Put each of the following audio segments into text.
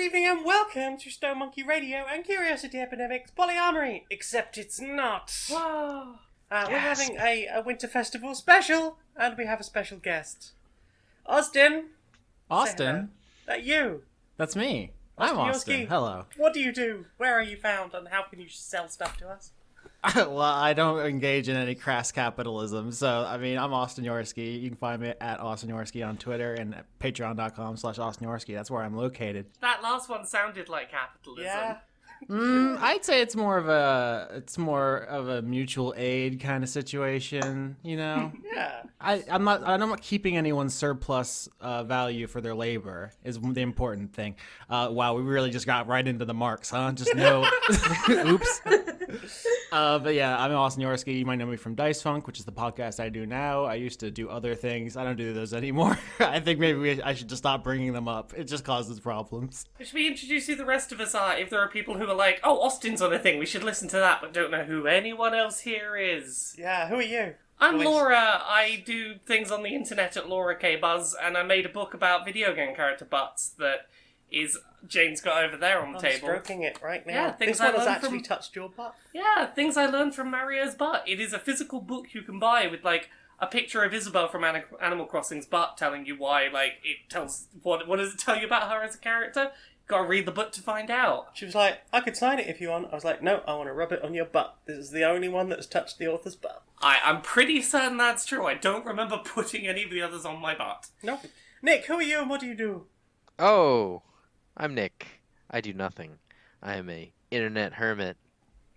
evening and welcome to Stone Monkey Radio and Curiosity Epidemic's PolyArmoury, except it's not. Whoa. We're having a winter festival special, and we have a special guest. Austin. Austin? That you. That's me. Austin I'm Austin. Yorski. Hello. What do you do? Where are you found? And how can you sell stuff to us? Well, I don't engage in any crass capitalism, so, I'm Austin Yorski. You can find me at Austin Yorski on Twitter and at patreon.com/Austin Yorski. That's where I'm located. That last one sounded like capitalism. Yeah. I'd say it's more of a mutual aid kind of situation, you know? Yeah. I'm not keeping anyone's surplus value for their labor is the important thing. Wow, we really just got right into the marks, huh? Just no. Oops. But yeah, I'm Austin Yorski. You might know me from Dice Funk, which is the podcast I do now. I used to do other things. I don't do those anymore. I think maybe I should just stop bringing them up. It just causes problems. Should we introduce who the rest of us are? If there are people who are like, oh, Austin's on a thing, we should listen to that, but don't know who anyone else here is. Yeah, who are you? I'm Laura. I do things on the internet at Laura K. Buzz, and I made a book about video game character butts that is Jane's got over there on the I'm table. stroking it right now. Yeah, this one has actually touched your butt. Yeah, things I learned from Mario's butt. It is a physical book you can buy with, like, a picture of Isabel from Animal Crossing's butt telling you why, like, it tells... What does it tell you about her as a character? Gotta read the book to find out. She was like, I could sign it if you want. I was like, no, I want to rub it on your butt. This is the only one that's touched the author's butt. I'm pretty certain that's true. I don't remember putting any of the others on my butt. No. Nick, who are you and what do you do? Oh, I'm Nick. I do nothing. I am a internet hermit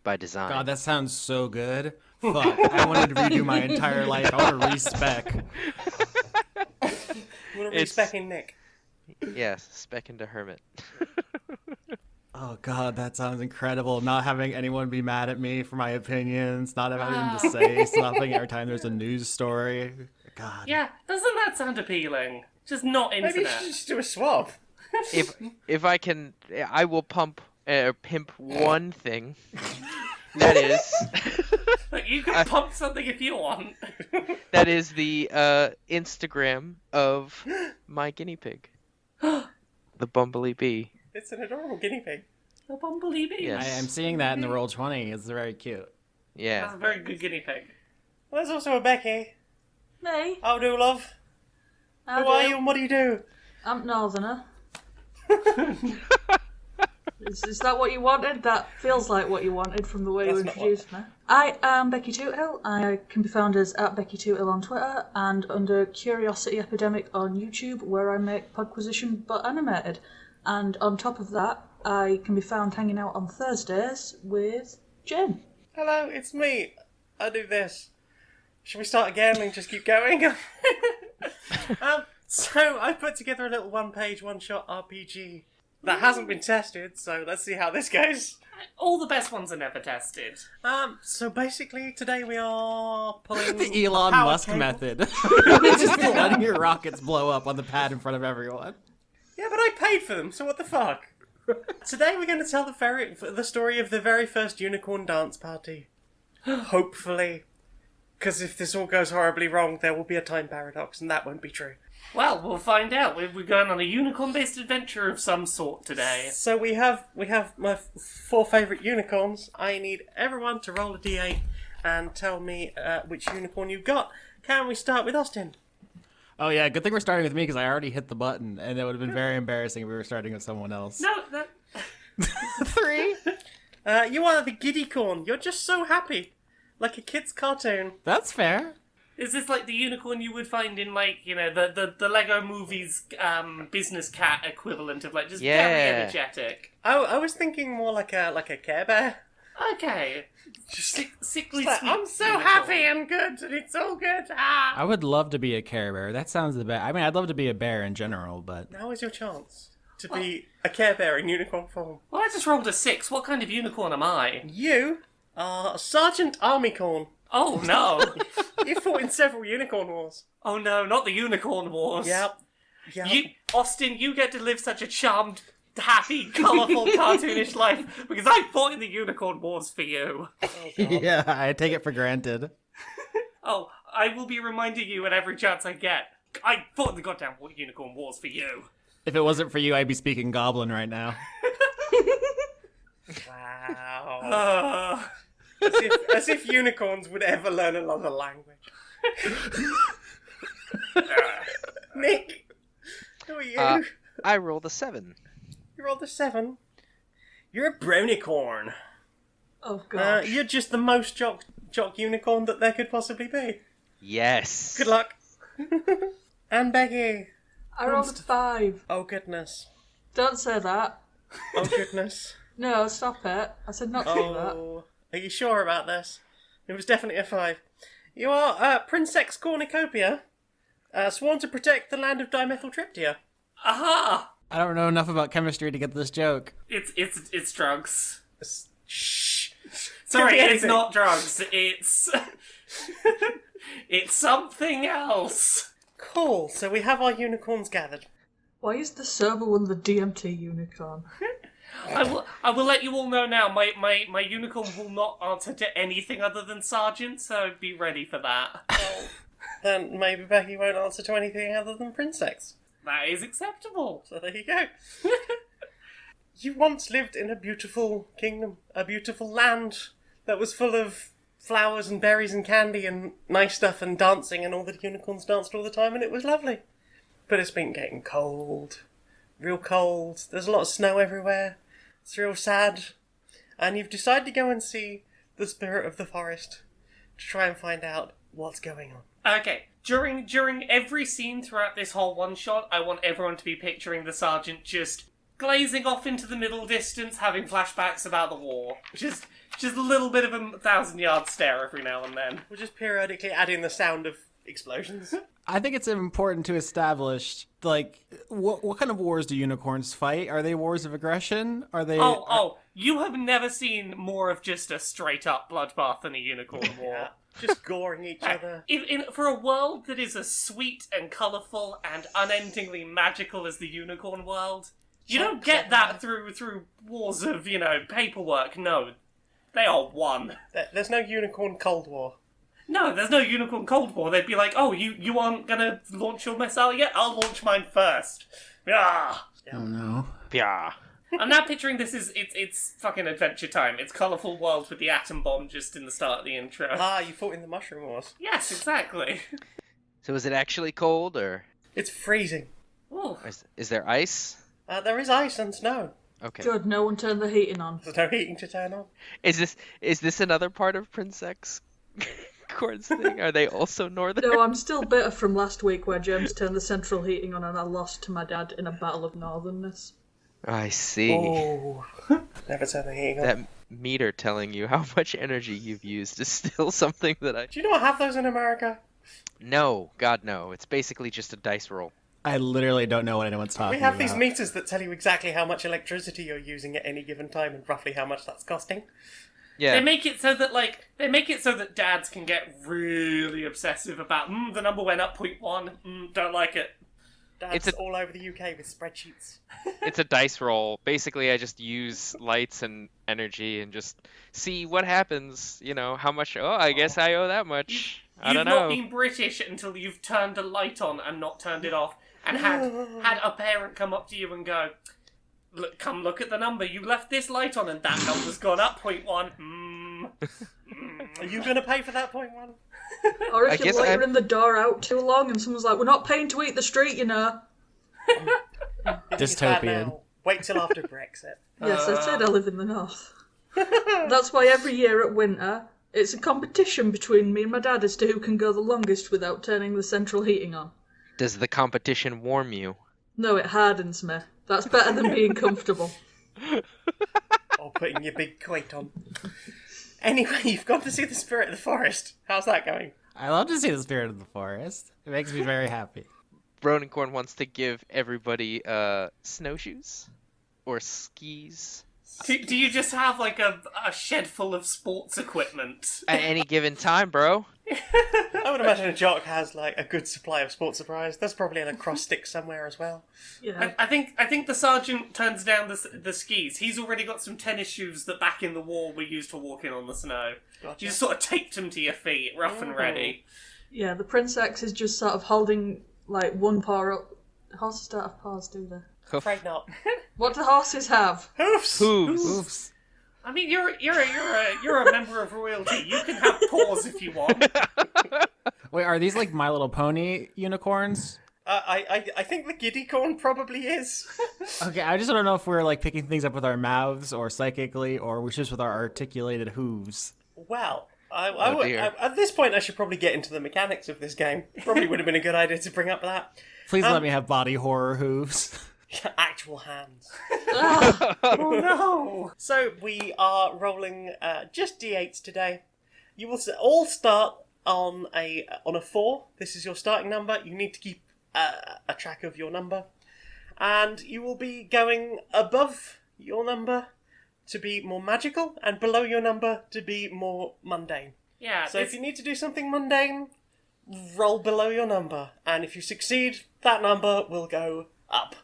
by design. God, that sounds so good. Fuck, I wanted to redo my entire life. I want to respec. You want to respecting Nick? Yes, spec into hermit. Oh god, that sounds incredible. Not having anyone be mad at me for my opinions, not having to say something every time there's a news story. God. Yeah, doesn't that sound appealing? Just not internet. Maybe you should just do a swap. If I can, I will pimp one thing. That is... Like, you can pump something if you want. That is the Instagram of my guinea pig. The Bumblebee Bee. It's an adorable guinea pig. The Bumblebee Bee. Yes. I am seeing that in the Roll20. It's very cute. Yeah. That's a very good guinea pig. Well, there's also a Becky. Me? How do, love? Who are you and what do you do? I'm Northerner. Is that what you wanted? That feels like what you wanted from the way you introduced me. I am Becky Toothill. I can be found as at Becky Toothill on Twitter and under Curiosity Epidemic on YouTube, where I make Podquisition but animated. And on top of that, I can be found hanging out on Thursdays with Jen. Hello, it's me. I do this. Should we start again and just keep going? So I put together a little one-page, one-shot RPG that hasn't been tested, so let's see how this goes. All the best ones are never tested. So basically today we are pulling The Elon power Musk cable. method. Just letting your rockets blow up on the pad in front of everyone. Yeah, but I paid for them, so what the fuck? Today we're going to tell the story of the very first unicorn dance party. Hopefully. Because if this all goes horribly wrong, there will be a time paradox, and that won't be true. Well, we'll find out. We're going on a unicorn-based adventure of some sort today. So we have my four favourite unicorns. I need everyone to roll a d8 and tell me which unicorn you've got. Can we start with Austin? Oh yeah, good thing we're starting with me because I already hit the button, and it would have been very embarrassing if we were starting with someone else. No, that... 3? You are the Giddycorn. You're just so happy. Like a kid's cartoon. That's fair. Is this like the unicorn you would find in, like, you know, the Lego Movie's business cat equivalent of, like, just very energetic? Oh, I was thinking more like a Care Bear. Okay. Sickly Like, sweet I'm so unicorn. happy and good, and it's all good. Ah! I would love to be a Care Bear. That sounds the best. I mean, I'd love to be a bear in general, but... Now is your chance to be a Care Bear in unicorn form. Well, I just rolled a 6. What kind of unicorn am I? You are Sergeant Armycorn. Oh, no. You fought in several unicorn wars. Oh, no, not the unicorn wars. Yep. Austin, you get to live such a charmed, happy, colourful, cartoonish life because I fought in the unicorn wars for you. Oh, God. Yeah, I take it for granted. Oh, I will be reminding you at every chance I get. I fought in the goddamn unicorn wars for you. If it wasn't for you, I'd be speaking Goblin right now. Wow. As if unicorns would ever learn another language. Nick, who are you? I rolled a 7. You rolled a 7. You're a brownicorn. Oh, gosh. You're just the most jock unicorn that there could possibly be. Yes. Good luck. And Becky. I rolled a 5. Oh, goodness. Don't say that. Oh, goodness. No, stop it. I said not to do that. Oh, are you sure about this? It was definitely a 5. You are Princess Cornucopia, sworn to protect the land of dimethyltryptia. Aha! I don't know enough about chemistry to get this joke. It's drugs. Shh. Sorry, Could be it's anything. not drugs. It's it's something else. Cool. So we have our unicorns gathered. Why is the sober one the DMT unicorn? I will let you all know now. My unicorn will not answer to anything other than Sergeant, so be ready for that. Then maybe Becky won't answer to anything other than Princess. That is acceptable. So there you go. You once lived in a beautiful kingdom, a beautiful land that was full of flowers and berries and candy and nice stuff and dancing, and all the unicorns danced all the time, and it was lovely. But it's been getting cold. Real cold. There's a lot of snow everywhere. It's real sad. And you've decided to go and see the spirit of the forest to try and find out what's going on. Okay, during every scene throughout this whole one-shot, I want everyone to be picturing the Sergeant just glazing off into the middle distance, having flashbacks about the war. Just a little bit of a 1,000-yard stare every now and then. We're just periodically adding the sound of explosions. I think it's important to establish, like, what kind of wars do unicorns fight? Are they wars of aggression? Are they... You have never seen more of just a straight-up bloodbath than a unicorn war. Just goring each other. For a world that is as sweet and colourful and unendingly magical as the unicorn world, you don't get that through wars of, paperwork. No, they are one. There's no unicorn Cold War. No, there's no unicorn Cold War. They'd be like, oh, you aren't gonna launch your missile yet? I'll launch mine first. Yeah. Oh, no. Yeah. I'm now picturing this is it's fucking Adventure Time. It's colourful world with the atom bomb just in the start of the intro. You fought in the Mushroom Wars. Yes, exactly. So is it actually cold, or It's freezing. Ooh. is there ice? There is ice and snow. Okay. Good, no one turned the heating on. There's no heating to turn on. Is this another part of Princess Corn's thing? Are they also northern? No, I'm still bitter from last week where James turned the central heating on and I lost to my dad in a battle of northernness. I see. Oh. Never turn the heating on. That meter telling you how much energy you've used is still something that I... Do you not have those in America? No, God no. It's basically just a dice roll. I literally don't know what anyone's talking We have about. these meters that tell you exactly how much electricity you're using at any given time and roughly how much that's costing. Yeah. They make it so that dads can get really obsessive about the number went up 0.1. Don't like it. Dad's all over the UK with spreadsheets. It's a dice roll. Basically, I just use lights and energy and just see what happens. How much... Oh, I guess I owe that much. I don't You've know. not been British until you've turned a light on and not turned it off, and had a parent come up to you and go, come look at the number. You left this light on and that number's gone up 0.1. Are you going to pay for that 0.1? Or I if you're guess loitering the door out too long and someone's like, we're not paying to eat the street, It's bad Dystopian. now. Wait till after Brexit. Yes, I said I live in the north. That's why every year at winter, it's a competition between me and my dad as to who can go the longest without turning the central heating on. Does the competition warm you? No, it hardens me. That's better than being comfortable. Or putting your big coat on. Anyway, you've gone to see the spirit of the forest. How's that going? I love to see the spirit of the forest. It makes me very happy. Ronincorn wants to give everybody snowshoes or skis. Do you just have like a shed full of sports equipment? At any given time, bro. I would imagine a jock has like a good supply of sports supplies. There's probably an lacrosse stick somewhere as well. Yeah. I think the sergeant turns down the skis. He's already got some tennis shoes that back in the war were used for walking on the snow. Gotcha. You just sort of taped them to your feet, rough and ready. Yeah, the Prince X is just sort of holding like one paw up Horses don't have paws, do they? Afraid not. What do horses have? Hoofs! Hooves. Oops. I mean, you're a member of royalty. You can have paws if you want. Wait, are these like My Little Pony unicorns? I think the giddy corn probably is. Okay, I just don't know if we're like picking things up with our mouths or psychically, or we're just with our articulated hooves. Well, Oh, dear. at this point, I should probably get into the mechanics of this game. Probably would have been a good idea to bring up that. Please let me have body horror hooves. Actual hands. Ah, Oh no! So we are rolling just d8s today. You will all start on a 4. This is your starting number. You need to keep a track of your number, and you will be going above your number to be more magical, and below your number to be more mundane. Yeah. So if you need to do something mundane, roll below your number, and if you succeed, that number will go up.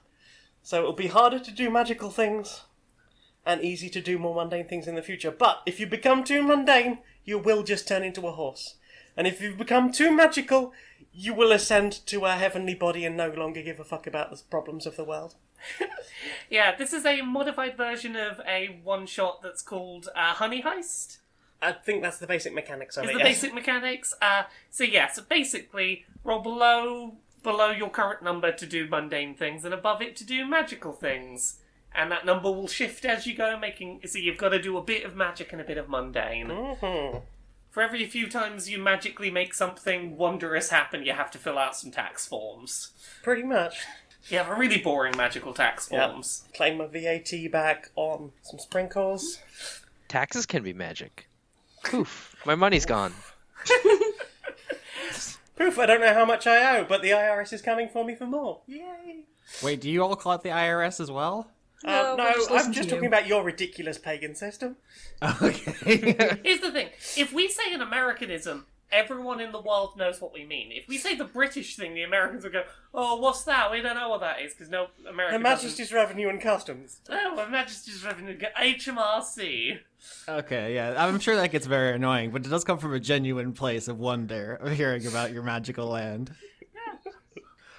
So it'll be harder to do magical things, and easy to do more mundane things in the future. But if you become too mundane, you will just turn into a horse. And if you become too magical, you will ascend to a heavenly body and no longer give a fuck about the problems of the world. Yeah, this is a modified version of a one-shot that's called Honey Heist. I think that's the basic mechanics of Is it. the yes. basic mechanics. So basically, roll below your current number to do mundane things, and above it to do magical things. And that number will shift as you go, so you've got to do a bit of magic and a bit of mundane. Mhm. For every few times you magically make something wondrous happen, you have to fill out some tax forms. Pretty much. You have a really boring magical tax Yep. forms. Claim my VAT back on some sprinkles. Taxes can be magic. Poof. My money's gone. Poof, I don't know how much I owe, but the IRS is coming for me for more. Yay! Wait, do you all call it the IRS as well? No, No, we'll just listen I'm to just you. talking about your ridiculous pagan system. Okay. Here's the thing. If we say an Americanism, everyone in the world knows what we mean. If we say the British thing, the Americans will go, oh, what's that? We don't know what that is, because no American Her Majesty's Revenue and Customs. Oh, Her Majesty's Revenue, HMRC. Okay, yeah, I'm sure that gets very annoying, but it does come from a genuine place of wonder of hearing about your magical land.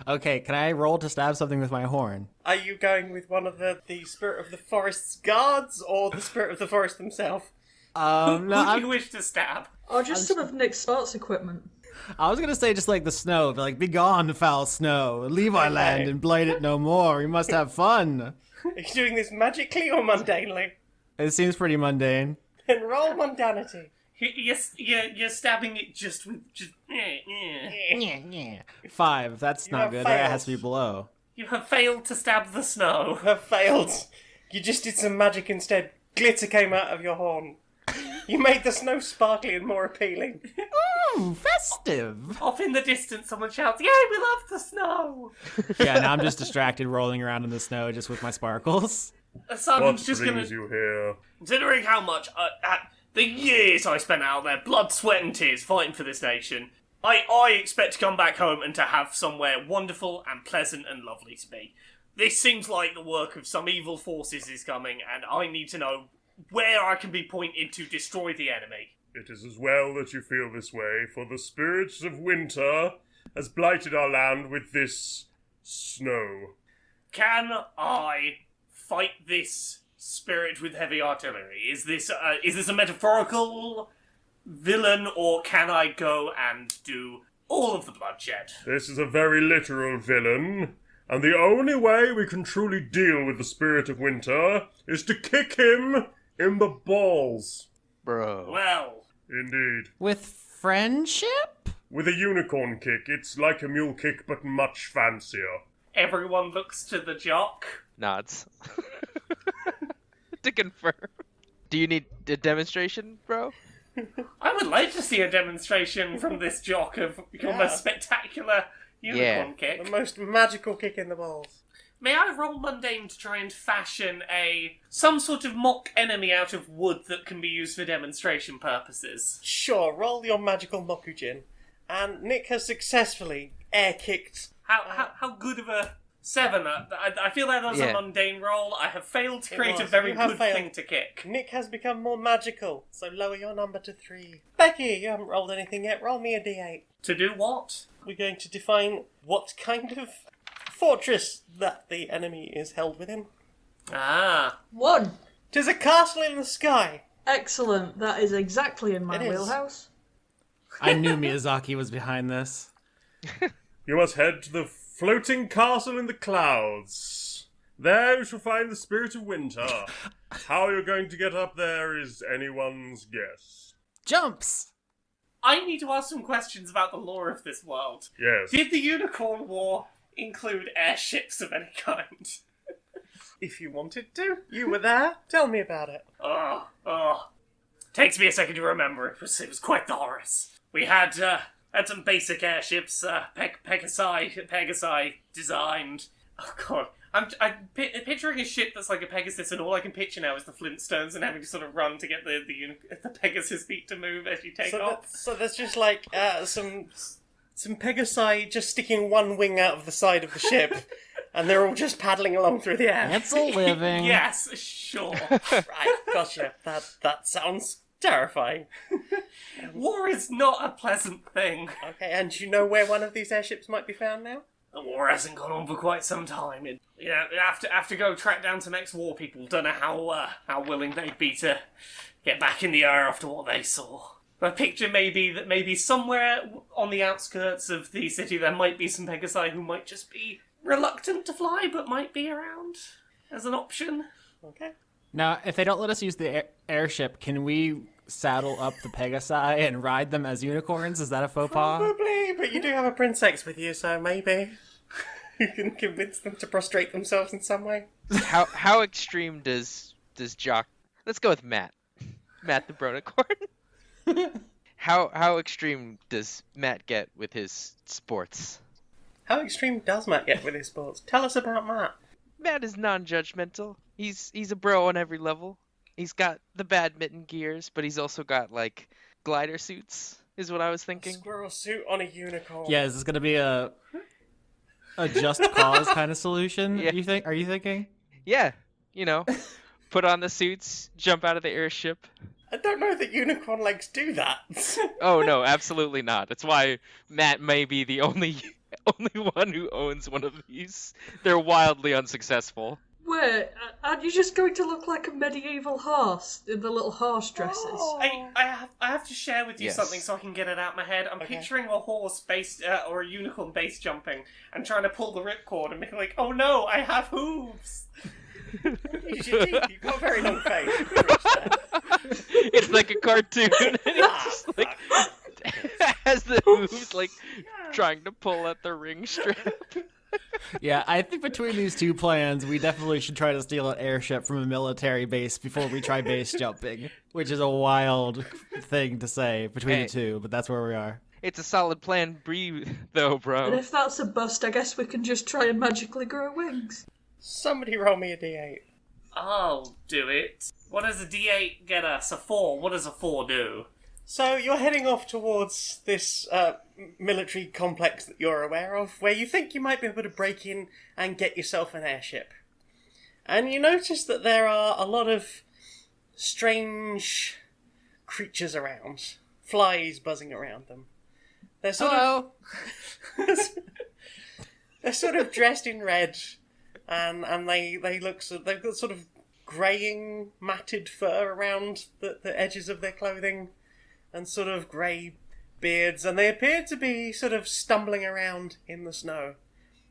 Okay, can I roll to stab something with my horn? Are you going with one of the Spirit of the Forest's guards, or the Spirit of the Forest himself? No, Who do I'm, you wish to stab? or just some of Nick's sports equipment. I was gonna say just like the snow, but like, begone, foul snow, leave our land and blight it no more. We must have fun. Are you doing this magically or mundanely? It seems pretty mundane. Then roll mundanity. You're stabbing it just with... Yeah. 5. That's not have good. That has to failed. be below. You have failed to stab the snow. Have failed. You just did some magic instead. Glitter came out of your horn. You made the snow sparkly and more appealing. Ooh, festive. Off in the distance, someone shouts, "Yay, we love the snow!" Yeah, now I'm just distracted rolling around in the snow just with my sparkles. Someone's just gonna... you here? Considering how much, the years I spent out there, blood, sweat and tears, fighting for this nation, I expect to come back home and to have somewhere wonderful and pleasant and lovely to be. This seems like the work of some evil forces is coming, and I need to know where I can be pointed to destroy the enemy. It is as well that you feel this way, for the spirits of winter has blighted our land with this snow. Can I fight this spirit with heavy artillery? Is this a metaphorical villain, or can I go and do all of the bloodshed? This is a very literal villain, and the only way we can truly deal with the spirit of winter is to kick him in the balls. Bro. Well, Indeed. With friendship? With a unicorn kick, it's like a mule kick, but much fancier. everyone looks to the jock. Nods. To confirm. Do you need a demonstration, bro? I would like to see a demonstration from this jock of your Yeah. most spectacular unicorn The kick. most magical kick in the balls. May I roll mundane to try and fashion some sort of mock enemy out of wood that can be used for demonstration purposes? Sure, roll your magical Mokujin. And Nick has successfully air-kicked. How good of a 7? I feel like that was Yeah. a mundane roll. I have failed to It create a was. very You have good failed. thing to kick. Nick has become more magical, so lower your number to 3. Becky, you haven't rolled anything yet. Roll me a d8. To do what? We're going to define what kind of fortress that the enemy is held within. Ah. 1. 'Tis a castle in the sky. Excellent. That is exactly in my It is. wheelhouse. I knew Miyazaki was behind this. You must head to the floating castle in the clouds. There you shall find the spirit of winter. How you're going to get up there is anyone's guess. Jumps! I need to ask some questions about the lore of this world. Yes. Did the Unicorn War include airships of any kind? If you wanted to, you were there. Tell me about it. Oh. Takes me a second to remember. It was quite the horrors. We had some basic airships, Pegasi designed. Oh god. I'm picturing a ship that's like a Pegasus, and all I can picture now is the Flintstones and having to sort of run to get the Pegasus feet to move as you take off. So there's just like some Pegasi just sticking one wing out of the side of the ship, and they're all just paddling along through the air. It's a living. Yes, sure. Right, gotcha. That sounds terrifying. War is not a pleasant thing. Okay, and do you know where one of these airships might be found now? The war hasn't gone on for quite some time. Have to go track down some ex-war people. Don't know how willing they'd be to get back in the air after what they saw. My picture may be that maybe somewhere on the outskirts of the city there might be some Pegasi who might just be reluctant to fly, but might be around as an option. Okay. Now, if they don't let us use the airship, can we saddle up the Pegasi and ride them as unicorns? Is that a faux pas? Probably, but you do have a princess with you, so maybe you can convince them to prostrate themselves in some way. How extreme does Jock? Let's go with Matt. Matt the Bronicorn. How extreme does Matt get with his sports? How extreme does Matt get with his sports? Tell us about Matt. Matt is non-judgmental. He's a bro on every level. He's got the badminton gears, but he's also got like glider suits. Is what I was thinking. Squirrel suit on a unicorn. Yeah, is this gonna be a just cause kind of solution? Yeah. Are you thinking? Yeah, put on the suits, jump out of the airship. I don't know that unicorn legs do that. Oh no, absolutely not. That's why Matt may be the only one who owns one of these. They're wildly unsuccessful. Wait, aren't you just going to look like a medieval horse in the little horse dresses? I have to share with you Yes. something so I can get it out of my head. I'm picturing a horse based or a unicorn base jumping and trying to pull the ripcord and being like, oh no, I have hooves. Use your teeth. You've got a very long face. It's like a cartoon. And it's just like has the hooves like trying to pull at the ring strap. Yeah, I think between these two plans, we definitely should try to steal an airship from a military base before we try base jumping, which is a wild thing to say between the two, but that's where we are. It's a solid plan, breathe though, And bro. if that's a bust, I guess we can just try and magically grow wings. Somebody roll me a d8. I'll do it. What does a D8 get us? A 4. What does a 4 do? So you're heading off towards this military complex that you're aware of, where you think you might be able to break in and get yourself an airship. And you notice that there are a lot of strange creatures around. Flies buzzing around them. They're sort of they're sort of dressed in red, and they look they've got sort of greying matted fur around the edges of their clothing, and sort of grey beards, and they appear to be sort of stumbling around in the snow,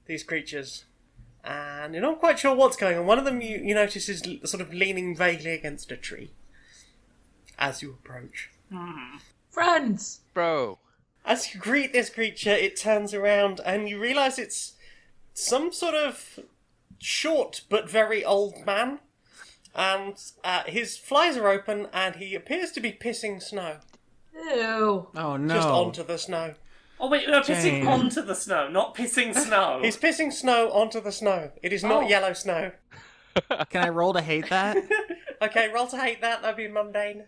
these creatures. And you're not quite sure what's going on. One of them you notice is sort of leaning vaguely against a tree as you approach. Friends! Bro. As you greet this creature, it turns around and you realise it's some sort of short but very old man. And his flies are open and he appears to be pissing snow. Ew. Oh no. Just onto the snow. Oh wait, no, pissing Jane. onto the snow, not pissing snow. He's pissing snow onto the snow. It is not yellow snow. Can I roll to hate that? Okay, roll to hate that. That'd be mundane.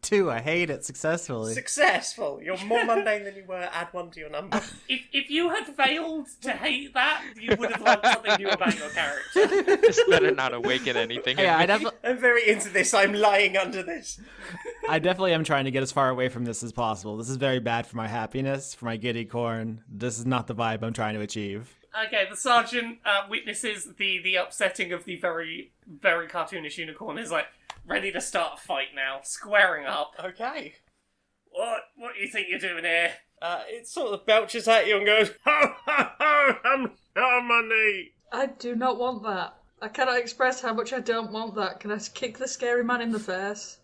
2, I hate it successfully. Successful. You're more mundane than you were. Add 1 to your number. If you had failed to hate that, you would have learned something new about your character. This better not awaken anything. Yeah, in me. I'm very into this. I'm lying under this. I definitely am trying to get as far away from this as possible. This is very bad for my happiness, for my giddy corn. This is not the vibe I'm trying to achieve. Okay, the sergeant witnesses the upsetting of the very, very cartoonish unicorn. Is like ready to start a fight now, squaring up. Okay. What do you think you're doing here? It sort of belches at you and goes, ho, ho, ho, I'm money. I do not want that. I cannot express how much I don't want that. Can I kick the scary man in the face?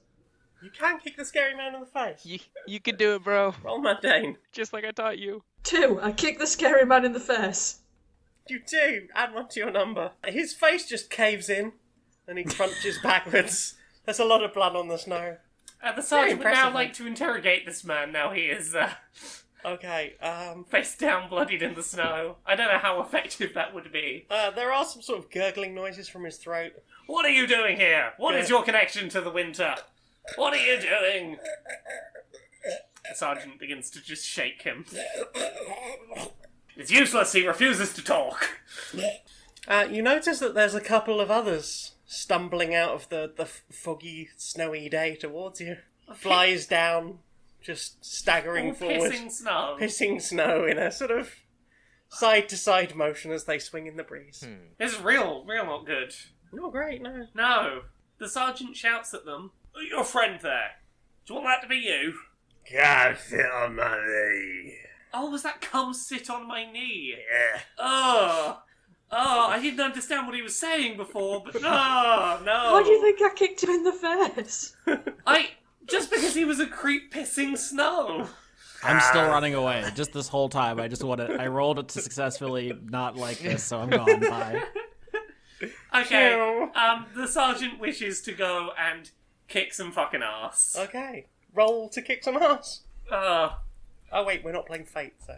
You can kick the scary man in the face. You can do it, bro. Roll mundane. Just like I taught you. 2. I kick the scary man in the face. You do. Add 1 to your number. His face just caves in and he crunches backwards. There's a lot of blood on the snow. The sergeant would now impressive, like to interrogate this man. Now he is Okay, face down, bloodied in the snow. I don't know how effective that would be. there are some sort of gurgling noises from his throat. What are you doing here? What is your connection to the winter? What are you doing? The sergeant begins to just shake him. It's useless, he refuses to talk. You notice that there's a couple of others stumbling out of the foggy, snowy day towards you. Flies down, just staggering All forward. pissing snow. Pissing snow in a sort of side-to-side motion as they swing in the breeze. This is real not good. Not great, no. No. The sergeant shouts at them. Your friend there. Do you want that to be you? Can't sit on my knee. Oh, was that come sit on my knee? Yeah. Oh, I didn't understand what he was saying before, but no. Why do you think I kicked him in the face? Just because he was a creep pissing snow. I'm still running away. Just this whole time. I rolled it to successfully not like this, so I'm gone. Bye. Okay, the sergeant wishes to go and kick some fucking ass. Okay. Roll to kick some ass. Uh, Oh wait, we're not playing Fate, so...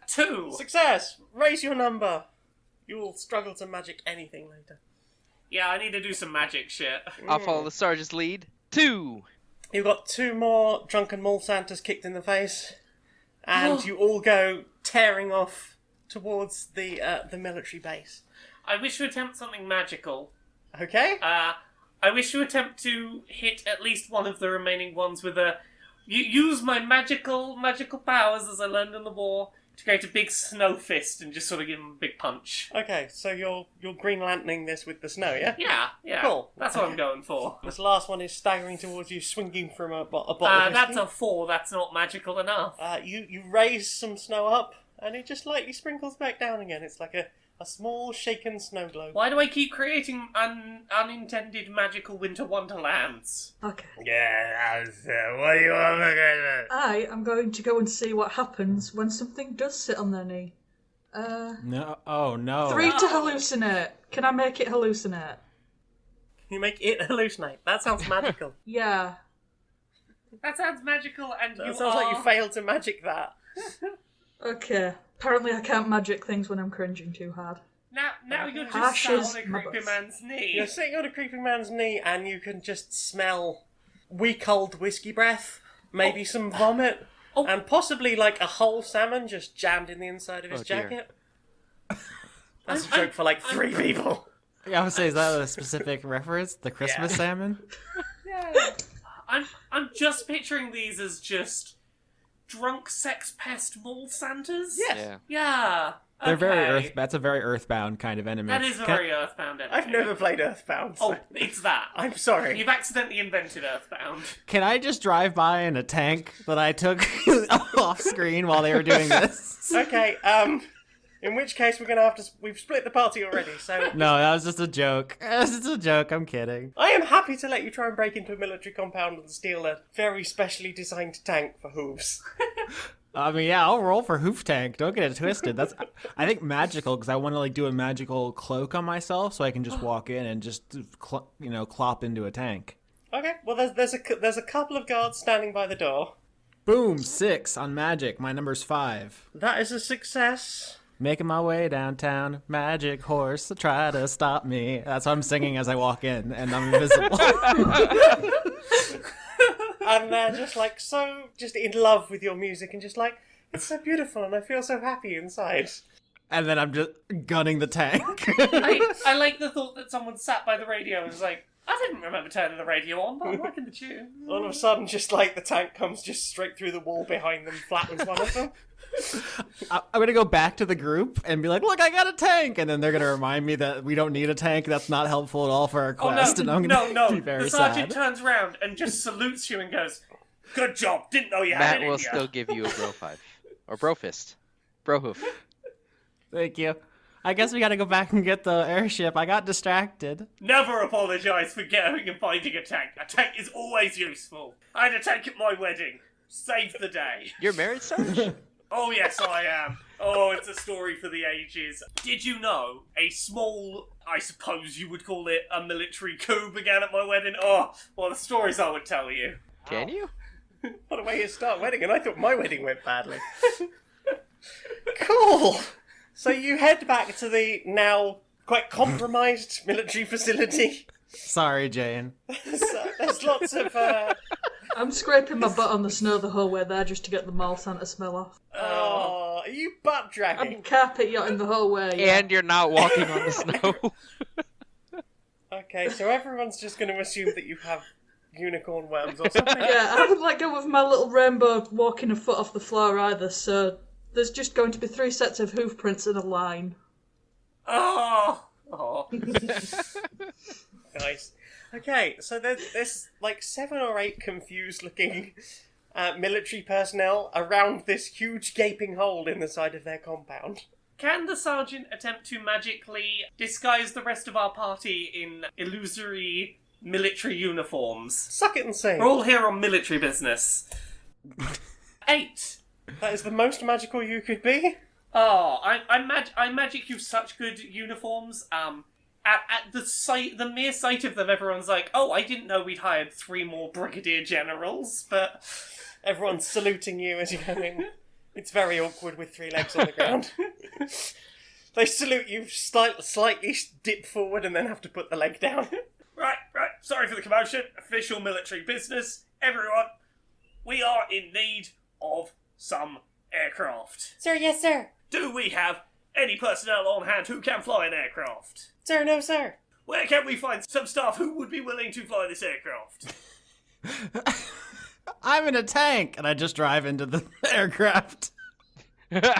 2. Success! Raise your number! You will struggle to magic anything later. Yeah, I need to do some magic shit. I'll follow the sergeant's lead. 2. You've got 2 more drunken mall Santas kicked in the face, and you all go tearing off towards the military base. I wish to attempt something magical. Okay? I wish to attempt to hit at least one of the remaining ones with a... use my magical powers as I learned in the war to create a big snow fist and just sort of give him a big punch. Okay, so you're Green Lanterning this with the snow, yeah? Yeah. Cool. That's what I'm going for. This last one is staggering towards you, swinging from a bottle of That's whiskey. a 4. That's not magical enough. You raise some snow up, and it just lightly sprinkles back down again. It's like a small shaken snow globe. Why do I keep creating unintended magical winter wonderlands? Okay. Yeah, what do you want to look at? I am going to go and see what happens when something does sit on their knee. No. Oh, no. 3 to hallucinate. Can I make it hallucinate? You make it hallucinate. That sounds magical. Yeah. That sounds magical, and That you sounds are... like you failed to magic that. Okay. Apparently I can't magic things when I'm cringing too hard. Now you're just Ashes sat on a creepy mothers. man's knee. You're sitting on a creepy man's knee, and you can just smell weak old whiskey breath, maybe some vomit, and possibly like a whole salmon just jammed in the inside of his Oh, dear. jacket. That's a joke for like 3 people. Yeah, I would say, is that a specific reference? The Christmas salmon? I'm just picturing these as just drunk sex pest mall Santas. Yes. Yeah. Yeah. They're very okay. that's a very earthbound kind of enemy. That is a Can- very Earthbound enemy. I've never played Earthbound, so Oh, it's that. I'm sorry. You've accidentally invented Earthbound. Can I just drive by in a tank that I took off screen while they were doing this? Okay, in which case we're gonna have to... We've split the party already, so... No, that was just a joke. That's just a joke, I'm kidding. I am happy to let you try and break into a military compound and steal a very specially designed tank for hooves. I mean, yeah, I'll roll for hoof tank. Don't get it twisted. That's, I think, magical because I want to like do a magical cloak on myself so I can just walk in and just clop into a tank. Okay, well there's a couple of guards standing by the door. Boom, 6 on magic. My number's 5. That is a success. Making my way downtown, magic horse, try to stop me. That's what I'm singing as I walk in, and I'm invisible. And they're just like just in love with your music and just like, it's so beautiful and I feel so happy inside. And then I'm just gunning the tank. I like the thought that someone sat by the radio and was like, I didn't remember turning the radio on, but I'm liking the tune. All of a sudden, just like the tank comes just straight through the wall behind them, flattens one of them. I'm gonna go back to the group and be like, "Look, I got a tank," and then they're gonna remind me that we don't need a tank. That's not helpful at all for our quest, and I'm gonna be very The sergeant sad. turns around and just salutes you and goes, "Good job. Didn't know you had Matt it will in ya." still give you a bro 5 or bro fist, bro hoof. Thank you. I guess we gotta go back and get the airship. I got distracted. Never apologise for going and finding a tank. A tank is always useful. I had a tank at my wedding. Saved the day. You're married, Sarge? Oh, yes, I am. Oh, it's a story for the ages. Did you know a small, I suppose you would call it, a military coup began at my wedding? Oh, well, the stories I would tell you. Can you? What a way to start a wedding, and I thought my wedding went badly. Cool! So you head back to the now quite compromised military facility. Sorry, Jane. There's lots of, I'm scraping my butt on the snow the whole way there just to get the mall Santa smell off. are you butt dragging? I'm carpet yachting the whole way. Yeah. And you're not walking on the snow. Okay, so everyone's just going to assume that you have unicorn worms or something. Yeah, I haven't let go of my little rainbow walking a foot off the floor either, so there's just going to be 3 sets of hoof prints in a line. Oh. Nice. Okay, so there's like 7 or 8 confused-looking military personnel around this huge gaping hole in the side of their compound. Can the sergeant attempt to magically disguise the rest of our party in illusory military uniforms? Suck it and sing. We're all here on military business. 8. That is the most magical you could be. Oh, I magic you such good uniforms. At the mere sight of them, everyone's like, "Oh, I didn't know we'd hired 3 more brigadier generals." But Everyone's saluting you as you go in. It's very awkward with 3 legs on the ground. They salute you, slightly dip forward, and then have to put the leg down. right. Sorry for the commotion. Official military business. Everyone, we are in need of some aircraft. Sir, yes, sir. Do we have any personnel on hand who can fly an aircraft? Sir, no, sir. Where can we find some staff who would be willing to fly this aircraft? I'm in a tank, and I just drive into the aircraft. Yeah,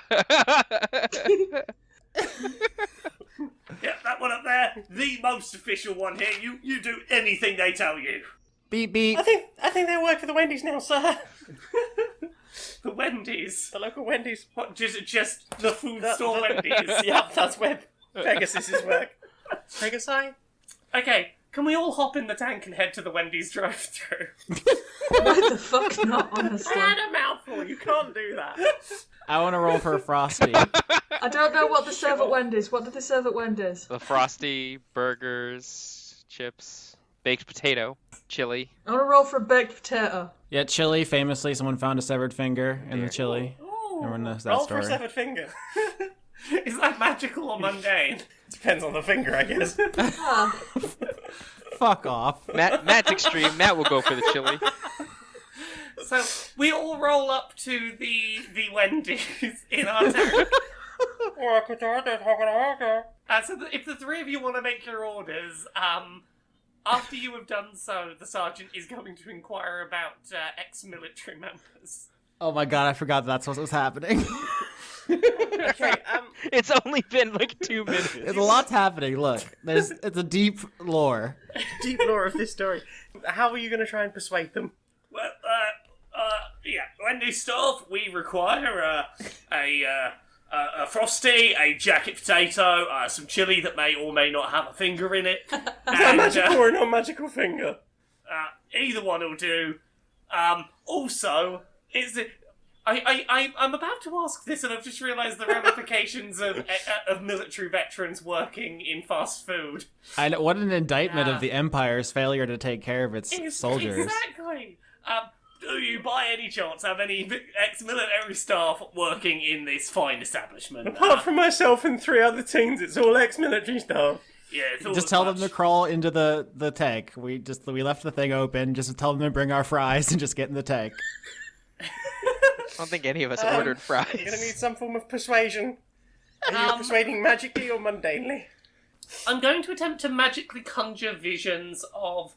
that one up there, the most official one here. You do anything they tell you. Beep beep. I think they work for the Wendy's now, sir. The Wendy's. The local Wendy's. What, just the food store Wendy's? Yeah, that's where Pegasus's work. Pegasi? Okay, can we all hop in the tank and head to the Wendy's drive-thru? Why the fuck not, honestly? I had a mouthful, you can't do that. I want to roll for a Frosty. I don't know what they serve at Wendy's. What do they serve at Wendy's? The Frosty, burgers, chips, baked potato, chili. I want to roll for a baked potato. Yeah, chili. Famously, someone found a severed finger in the chili. Everyone knows that Roll story. for a severed finger. Is that magical or mundane? Depends on the finger, I guess. Ah, Fuck off. Matt's extreme. Matt will go for the chili. So we all roll up to the Wendy's in our tank. If the 3 of you want to make your orders, after you have done so, the sergeant is going to inquire about ex-military members. Oh my god, I forgot that's what was happening. Okay, It's only been like 2 minutes. There's a lot's happening. Look, it's a deep lore. deep lore of this story. How are you going to try and persuade them? Well, yeah, Wendy's staff, we require a Frosty, a jacket potato, some chili that may or may not have a finger in it. Is that magical or a non-magical finger? Either one will do. Also, is it... I'm about to ask this, and I've just realised the ramifications of military veterans working in fast food. I know, what an indictment of the Empire's failure to take care of its soldiers. Exactly. Do you, by any chance, have any ex-military staff working in this fine establishment? Apart from myself and 3 other teens, it's all ex-military staff. Yeah, it's all Just as tell much. them to crawl into the tank. We left the thing open. Just tell them to bring our fries and just get in the tank. I don't think any of us ordered fries. You're going to need some form of persuasion. Are you persuading magically or mundanely? I'm going to attempt to magically conjure visions of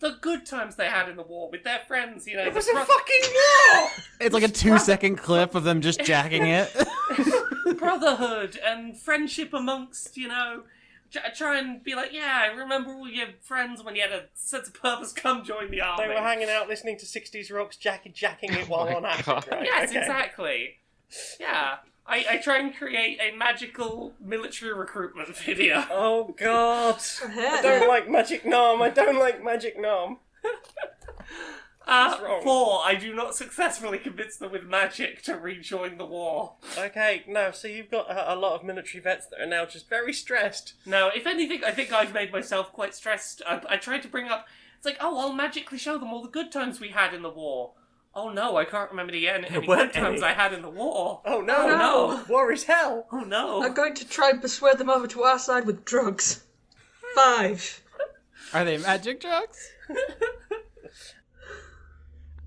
the good times they had in the war with their friends, you know. It was the a fucking war! It's like a 2-second clip of them just jacking it. brotherhood and friendship amongst, you know, try and be like, yeah, I remember all your friends when you had a sense of purpose, come join the army. They were hanging out listening to 60s rocks, jacking it while on acid, right? Yes, Okay. exactly. Yeah. I try and create a magical military recruitment video. Oh, God. I Hey. don't like Magic Nom. I don't like Magic Nom. wrong? 4, I do not successfully convince them with magic to rejoin the war. Okay, no, so you've got a lot of military vets that are now just very stressed. No, if anything, I think I've made myself quite stressed. I tried to bring up, it's like, oh, I'll magically show them all the good times we had in the war. Oh no, I can't remember any good times I had in the war. Oh no, Oh, no. War is hell. Oh no. I'm going to try and persuade them over to our side with drugs. 5. Are they magic drugs?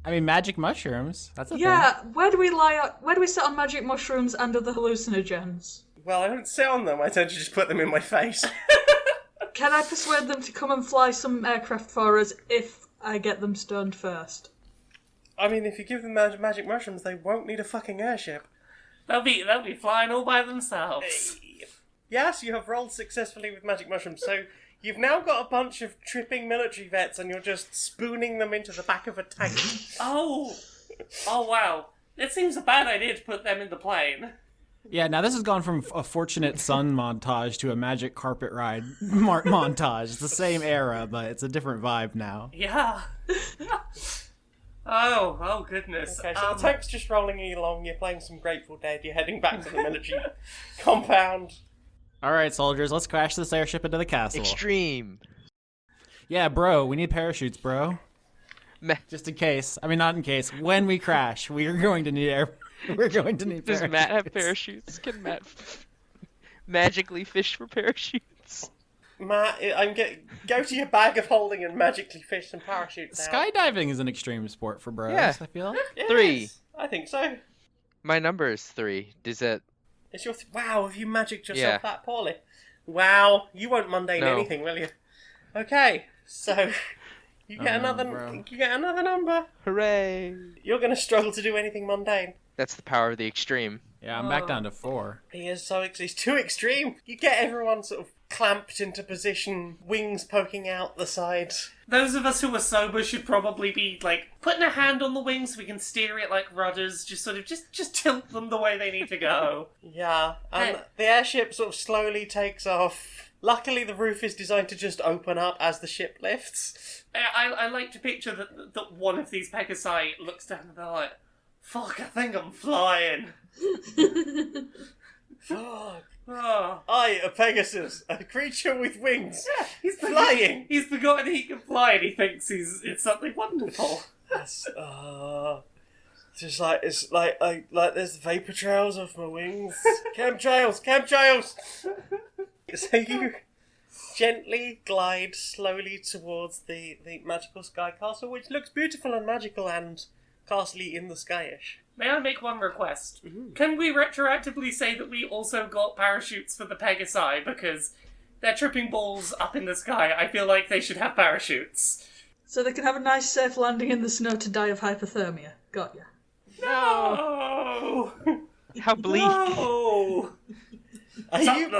I mean, magic mushrooms. That's a Yeah, where do we sit on magic mushrooms and other hallucinogens? Well, I don't sit on them, I tend to just put them in my face. Can I persuade them to come and fly some aircraft for us if I get them stoned first? I mean, if you give them magic mushrooms, they won't need a fucking airship. They'll be flying all by themselves. Yes, you have rolled successfully with magic mushrooms, so you've now got a bunch of tripping military vets and you're just spooning them into the back of a tank. Oh wow. It seems a bad idea to put them in the plane. Yeah, now this has gone from a Fortunate Son montage to a magic carpet ride montage. It's the same era, but it's a different vibe now. Yeah. Oh goodness. Okay, so the tank's just rolling you along, you're playing some Grateful Dead, you're heading back to the military compound. All right, soldiers, let's crash this airship into the castle. Extreme. Yeah, bro, we need parachutes, bro. Meh. Just in case. I mean, not in case. When we crash, we're going to need We're going to need Does parachutes. Matt have parachutes? Can Matt magically fish for parachutes? Matt, go to your bag of holding and magically fish some parachutes out. Skydiving is an extreme sport for bros, Yeah. I feel like. It 3. is. I think so. My number is 3. Does that... It's your wow, have you magicked yourself Yeah. that poorly? Wow, you won't mundane No. anything, will you? Okay, so you get bro. you get another number. Hooray! You're gonna struggle to do anything mundane. That's the power of the extreme. Yeah, I'm back down to 4. He is he's too extreme. You get everyone sort of clamped into position, wings poking out the side. Those of us who are sober should probably be like putting a hand on the wings so we can steer it like rudders, just sort of just tilt them the way they need to go. Yeah, and Hey. the airship sort of slowly takes off. Luckily, the roof is designed to just open up as the ship lifts. I like to picture that one of these Pegasi looks down and they're like, fuck, I think I'm flying. Fuck. Oh. I, a Pegasus, a creature with wings, He's flying. He's forgotten he can fly and he thinks it's something wonderful. It's like there's vapor trails of my wings. Chemtrails. So you gently glide slowly towards the magical sky castle, which looks beautiful and magical and castle-y in the skyish. May I make one request? Can we retroactively say that we also got parachutes for the Pegasi because they're tripping balls up in the sky? I feel like they should have parachutes. So they can have a nice safe landing in the snow to die of hypothermia. Got ya. No! How bleak. No!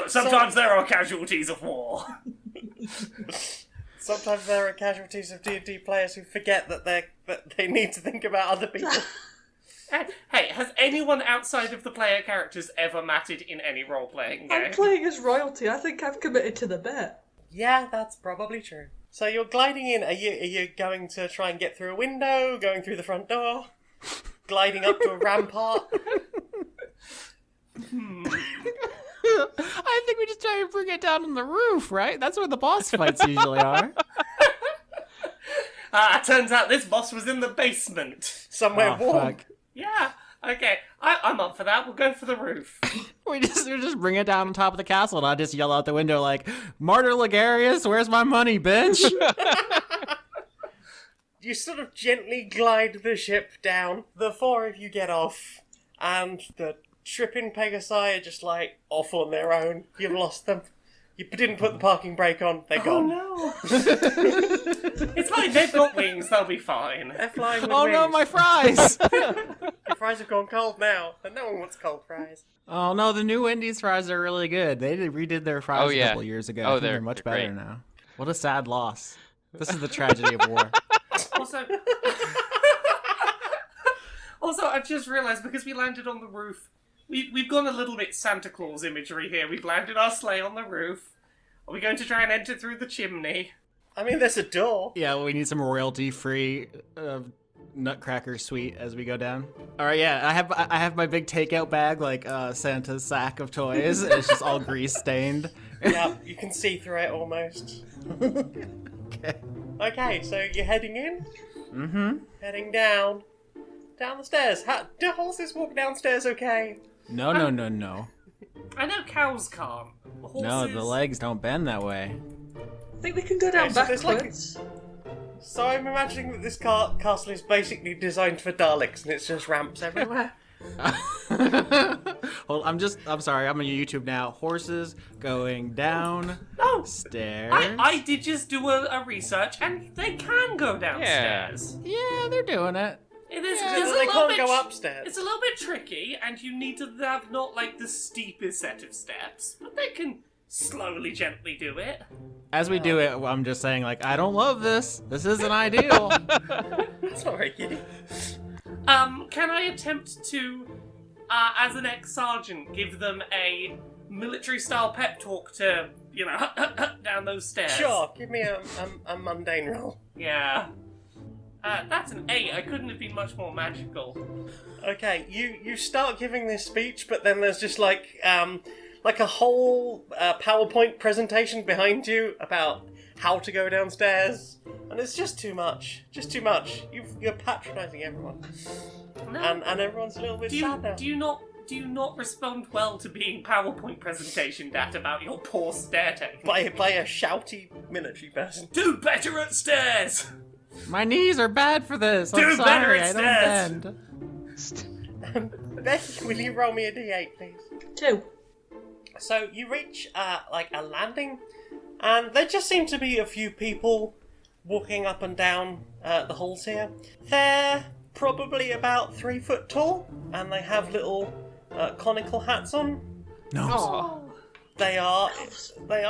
Sometimes there are casualties of war. Sometimes there are casualties of D&D players who forget that they need to think about other people. Hey, has anyone outside of the player characters ever mattered in any role-playing game? I'm playing as royalty. I think I've committed to the bet. Yeah, that's probably true. So you're gliding in. Are you going to try and get through a window? Going through the front door? Gliding up to a rampart? I think we just try and bring it down on the roof, right? That's where the boss fights usually are. Turns out this boss was in the basement. Somewhere Oh, warm? fuck. Yeah, okay. I'm up for that. We'll go for the roof. We just bring it down on top of the castle, and I just yell out the window like, "Martyr Ligarius, where's my money, bitch?" You sort of gently glide the ship down. The 4 of you get off, and the tripping Pegasi are just like off on their own. You've lost them. You didn't put the parking brake on. They're Oh gone. no! It's fine. They've got wings. They'll be fine. They're flying with Oh no, wings. my fries! Your fries have gone cold now, and no one wants cold fries. Oh no, the new Wendy's fries are really good. They redid their fries Oh, a yeah. couple years ago. Oh, I think they're they're much great. better now. What a sad loss. This is the tragedy of war. Also, I've just realised because we landed on the roof, we've gone a little bit Santa Claus imagery here. We've landed our sleigh on the roof. Are we going to try and enter through the chimney? I mean, there's a door. Yeah, we need some royalty-free Nutcracker sweet as we go down. All right, yeah, I have my big takeout bag like Santa's sack of toys. It's just all grease stained. Yeah, you can see through it almost. Okay. Okay, so you're heading in? Mm-hmm. Heading down. Down the stairs. Do horses walk downstairs okay? No. I know cows can't. Horses... No, the legs don't bend that way. I think they can go down Okay, so there's backwards. So I'm imagining that this castle is basically designed for Daleks and it's just ramps everywhere. Hold, I'm sorry, I'm on YouTube now. Horses going down No, stairs. I did just do a research, and they can go downstairs. Yeah, they're doing it. It is Yeah, it's but a they little can't bit go upstairs. It's a little bit tricky, and you need to have not like the steepest set of steps, but they can slowly, gently do it. As we do it, I'm just saying, like, I don't love this. This isn't ideal. That's not very kiddie. Can I attempt to, as an ex-sergeant, give them a military-style pep talk to, down those stairs? Sure, give me a mundane roll. Yeah. That's an 8. I couldn't have been much more magical. Okay, you start giving this speech, but then there's just like a whole PowerPoint presentation behind you about how to go downstairs, and it's just too much. Just too much. You're patronising everyone, No. and everyone's a little bit sad now. Do you not respond well to being PowerPoint presentation dat about your poor stair technique? By a shouty military person. Do better at stairs! My knees are bad for this. I'm Do sorry, better at I stairs. don't bend. Becky, will you roll me a d8, please? 2. So you reach like a landing, and there just seem to be a few people walking up and down the halls here. They're probably about 3 foot tall, and they have little conical hats on. No. Oh, They are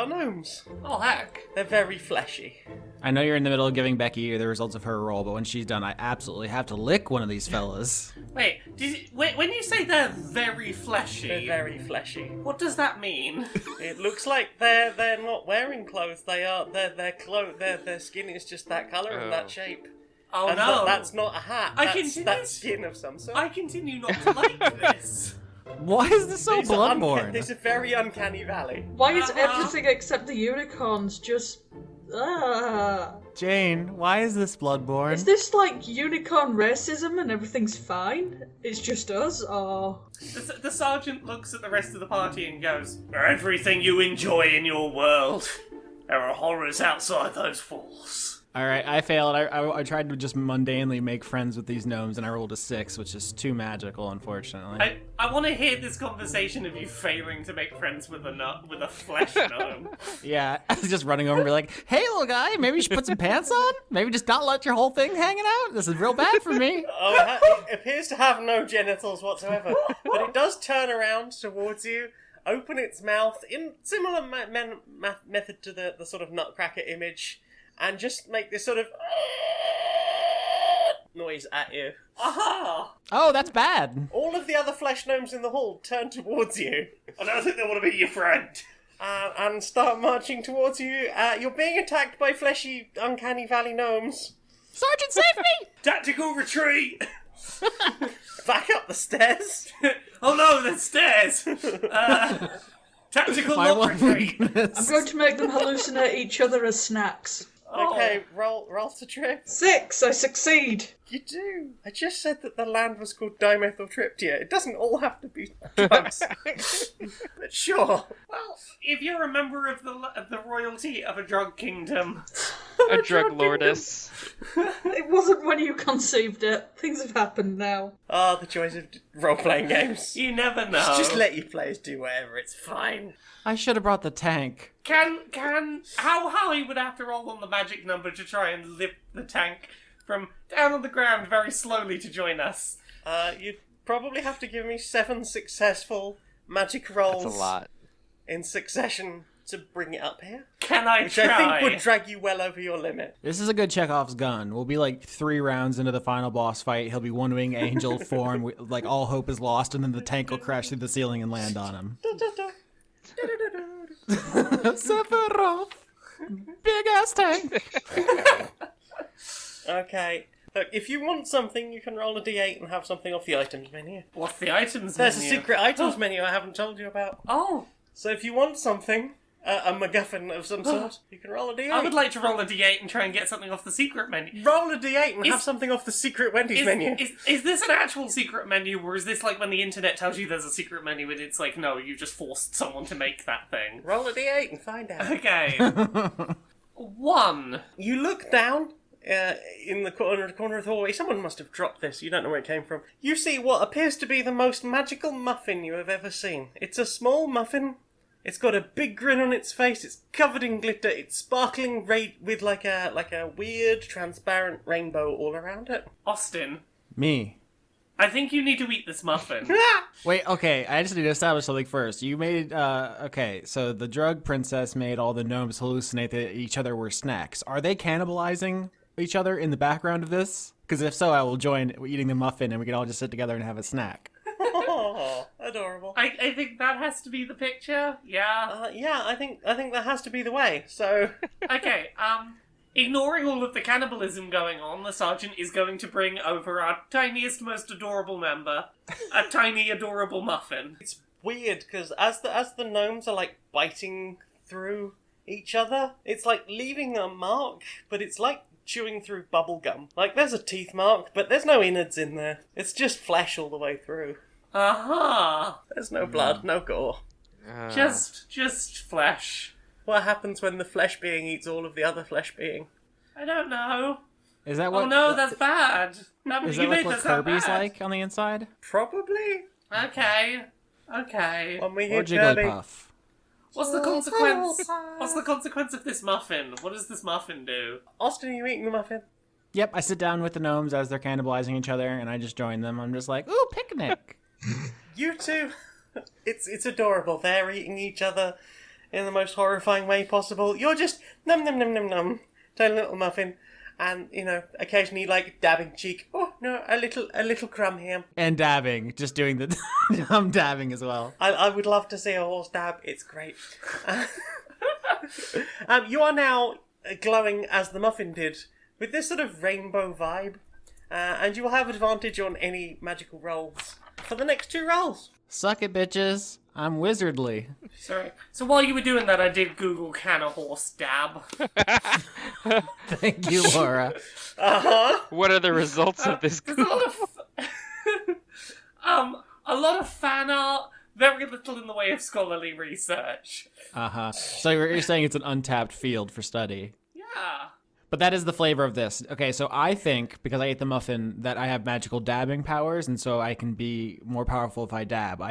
gnomes. oh heck. They're very fleshy. I know you're in the middle of giving Becky the results of her roll, but when she's done, I absolutely have to lick one of these fellas. Wait, when you say they're very fleshy, They're very fleshy. what does that mean? It looks like they're not wearing clothes. Their skin is just that colour and that shape. Oh And no. that's not a hat. continue- That's skin of some sort. I continue not to like this. Why is this so bloodborne? This is a very uncanny valley. Why is Uh-huh. everything except the unicorns just... Jane, why is this bloodborne? Is this like unicorn racism and everything's fine? It's just us, or... The sergeant looks at the rest of the party and goes, "For everything you enjoy in your world, there are horrors outside those walls." All right, I failed. I tried to just mundanely make friends with these gnomes, and I rolled a 6, which is too magical, unfortunately. I want to hear this conversation of you failing to make friends with a flesh gnome. Yeah, I was just running over and be like, "Hey, little guy, maybe you should put some pants on? Maybe just not let your whole thing hanging out? This is real bad for me." It appears to have no genitals whatsoever, but it does turn around towards you, open its mouth in similar method to the sort of Nutcracker image, and just make this sort of noise at you. Aha! Oh, that's bad. All of the other flesh gnomes in the hall turn towards you. I don't think they want to be your friend. And start marching towards you. You're being attacked by fleshy, uncanny valley gnomes. Sergeant, save me! Tactical retreat! Back up the stairs. Oh no, there's stairs! Tactical My not one retreat! weakness. I'm going to make them hallucinate each other as snacks. Okay, roll to trip. 6, I succeed! You do. I just said that the land was called dimethyltryptia. It doesn't all have to be drugs. But sure. Well, if you're a member of the royalty of a drug kingdom, A drug lordess. It wasn't when you conceived it. Things have happened now. Ah, the joys of role-playing games. You never know. Just let your players do whatever, it's fine. I should have brought the tank. How high would I have to roll on the magic number to try and lift the tank from down on the ground very slowly to join us? You'd probably have to give me 7 successful magic rolls. That's a lot. In succession to bring it up here. Can I Which try? I think would drag you well over your limit. This is a good Chekhov's gun. We'll be like 3 rounds into the final boss fight. He'll be one-wing angel form, like all hope is lost, and then the tank will crash through the ceiling and land on him. Sephiroth! Big-ass tank! Okay. Look, if you want something, you can roll a d8 and have something off the items menu. What's the items There's menu? a secret items menu I haven't told you about. Oh, So if you want something, a MacGuffin of some sort, you can roll a d8. I would like to roll a d8 and try and get something off the secret menu. Roll a d8 and Is- have something off the secret Wendy's menu. Is this an actual secret menu, or is this like when the internet tells you there's a secret menu and it's like, no, you just forced someone to make that thing? Roll a d8 and find out. Okay. 1. You look down in the corner of the hallway. Someone must have dropped this. You don't know where it came from. You see what appears to be the most magical muffin you have ever seen. It's a small muffin. It's got a big grin on its face. It's covered in glitter. It's sparkling with like a weird transparent rainbow all around it. Austin, Me. I think you need to eat this muffin. Wait, okay, I just need to establish something first. You made, okay, so the drug princess made all the gnomes hallucinate that each other were snacks. Are they cannibalizing each other in the background of this? Because if so, I will join eating the muffin and we can all just sit together and have a snack. Oh, adorable. I think that has to be the picture. Yeah. Yeah, I think that has to be the way. So Okay, ignoring all of the cannibalism going on, the sergeant is going to bring over our tiniest, most adorable member, a tiny, adorable muffin. it's weird because as the gnomes are like biting through each other, it's like leaving a mark, but it's like chewing through bubble gum. Like there's a teeth mark, but there's no innards in there. It's just flesh all the way through. Uh-huh. There's no blood, no gore. Just flesh. What happens when the flesh being eats all of the other flesh being? I don't know. Is that what? Oh no, that's bad. Is You that made what that sound Kirby's bad. like on the inside? Probably. Okay. When we Or hit Kirby. Jigglypuff? What's the consequence? What's the consequence of this muffin? What does this muffin do? Austin, are you eating the muffin? Yep, I sit down with the gnomes as they're cannibalizing each other, and I just join them. I'm just like, ooh, picnic. You two. It's adorable. They're eating each other in the most horrifying way possible. You're just num num num num num, tiny little muffin, and occasionally like dabbing cheek. Oh no, a little crumb here. And dabbing, just doing the I'm dabbing as well. I would love to see a horse dab. It's great. You are now glowing as the muffin did with this sort of rainbow vibe, and you will have advantage on any magical rolls for the next 2 rolls. Suck it, bitches. I'm wizardly. Sorry. So while you were doing that, I did Google can a horse dab. Thank you, Laura. What are the results of this? There's a lot of a lot of fan art, very little in the way of scholarly research. So you're saying it's an untapped field for study. Yeah. But that is the flavor of this. Okay, so I think, because I ate the muffin, that I have magical dabbing powers, and so I can be more powerful if I dab.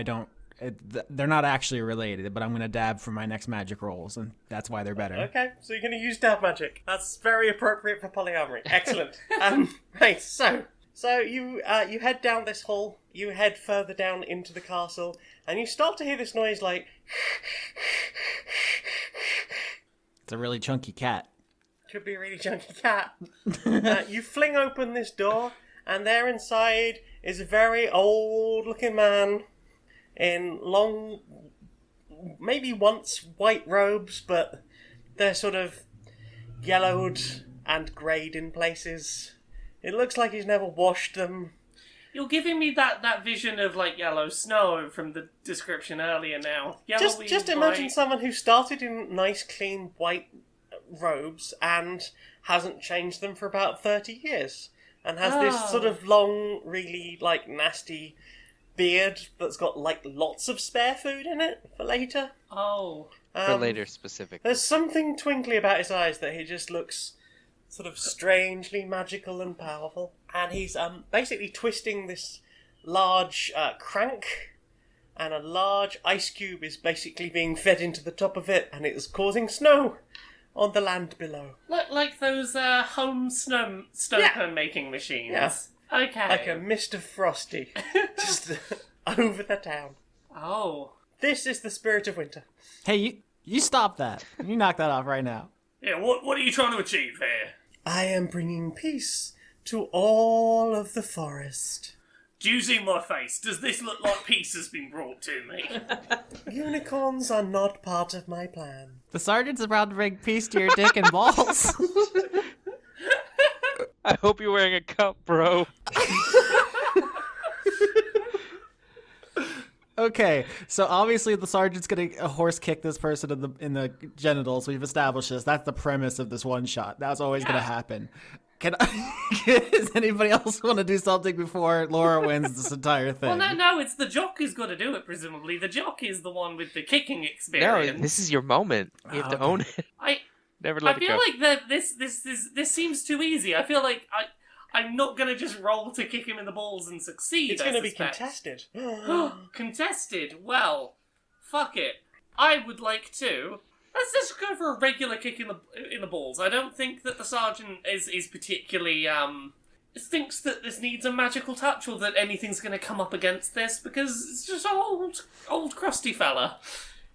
They're not actually related, but I'm going to dab for my next magic rolls, and that's why they're better. Okay, so you're going to use dab magic. That's very appropriate for PolyArmoury. Excellent. Right, so you head down this hall, you head further down into the castle, and you start to hear this noise like... It's a really chunky cat. Could be a really chunky cat. You fling open this door, and there inside is a very old-looking man in long, maybe once white robes, but they're sort of yellowed and greyed in places. It looks like he's never washed them. You're giving me that vision of like yellow snow from the description earlier now. Yellowy, Just imagine white. someone who started in nice, clean, white robes and hasn't changed them for about 30 years. And has this sort of long, really, like, nasty beard that's got, like, lots of spare food in it for later. Oh. For later specific. There's something twinkly about his eyes that he just looks sort of strangely magical and powerful. And he's basically twisting this large crank, and a large ice cube is basically being fed into the top of it, and it is causing snow on the land below. Like those home snow cone making machines. Yeah. Okay. Like a mist of frosty, just over the town. Oh. This is the spirit of winter. Hey, you stop that. You knock that off right now. Yeah, what are you trying to achieve here? I am bringing peace to all of the forest. Do you see my face? Does this look like peace has been brought to me? Unicorns are not part of my plan. The sergeant's about to bring peace to your dick and balls. I hope you're wearing a cup, bro. Okay, so obviously the sergeant's gonna horse kick this person in the genitals. We've established this. That's the premise of this one shot. That's always gonna happen. Does anybody else want to do something before Laura wins this entire thing? Well, no, it's the jock who's got to do it, presumably. The jock is the one with the kicking No, experience. this is your moment. You have to own it. Never let I it feel go. like that this seems too easy. I feel like I'm not going to just roll to kick him in the balls and succeed. It's going to be contested. Contested? Well, fuck it. I would like to. Let's just go for a regular kick in the balls. I don't think that the sergeant is particularly thinks that this needs a magical touch or that anything's going to come up against this because it's just old crusty fella.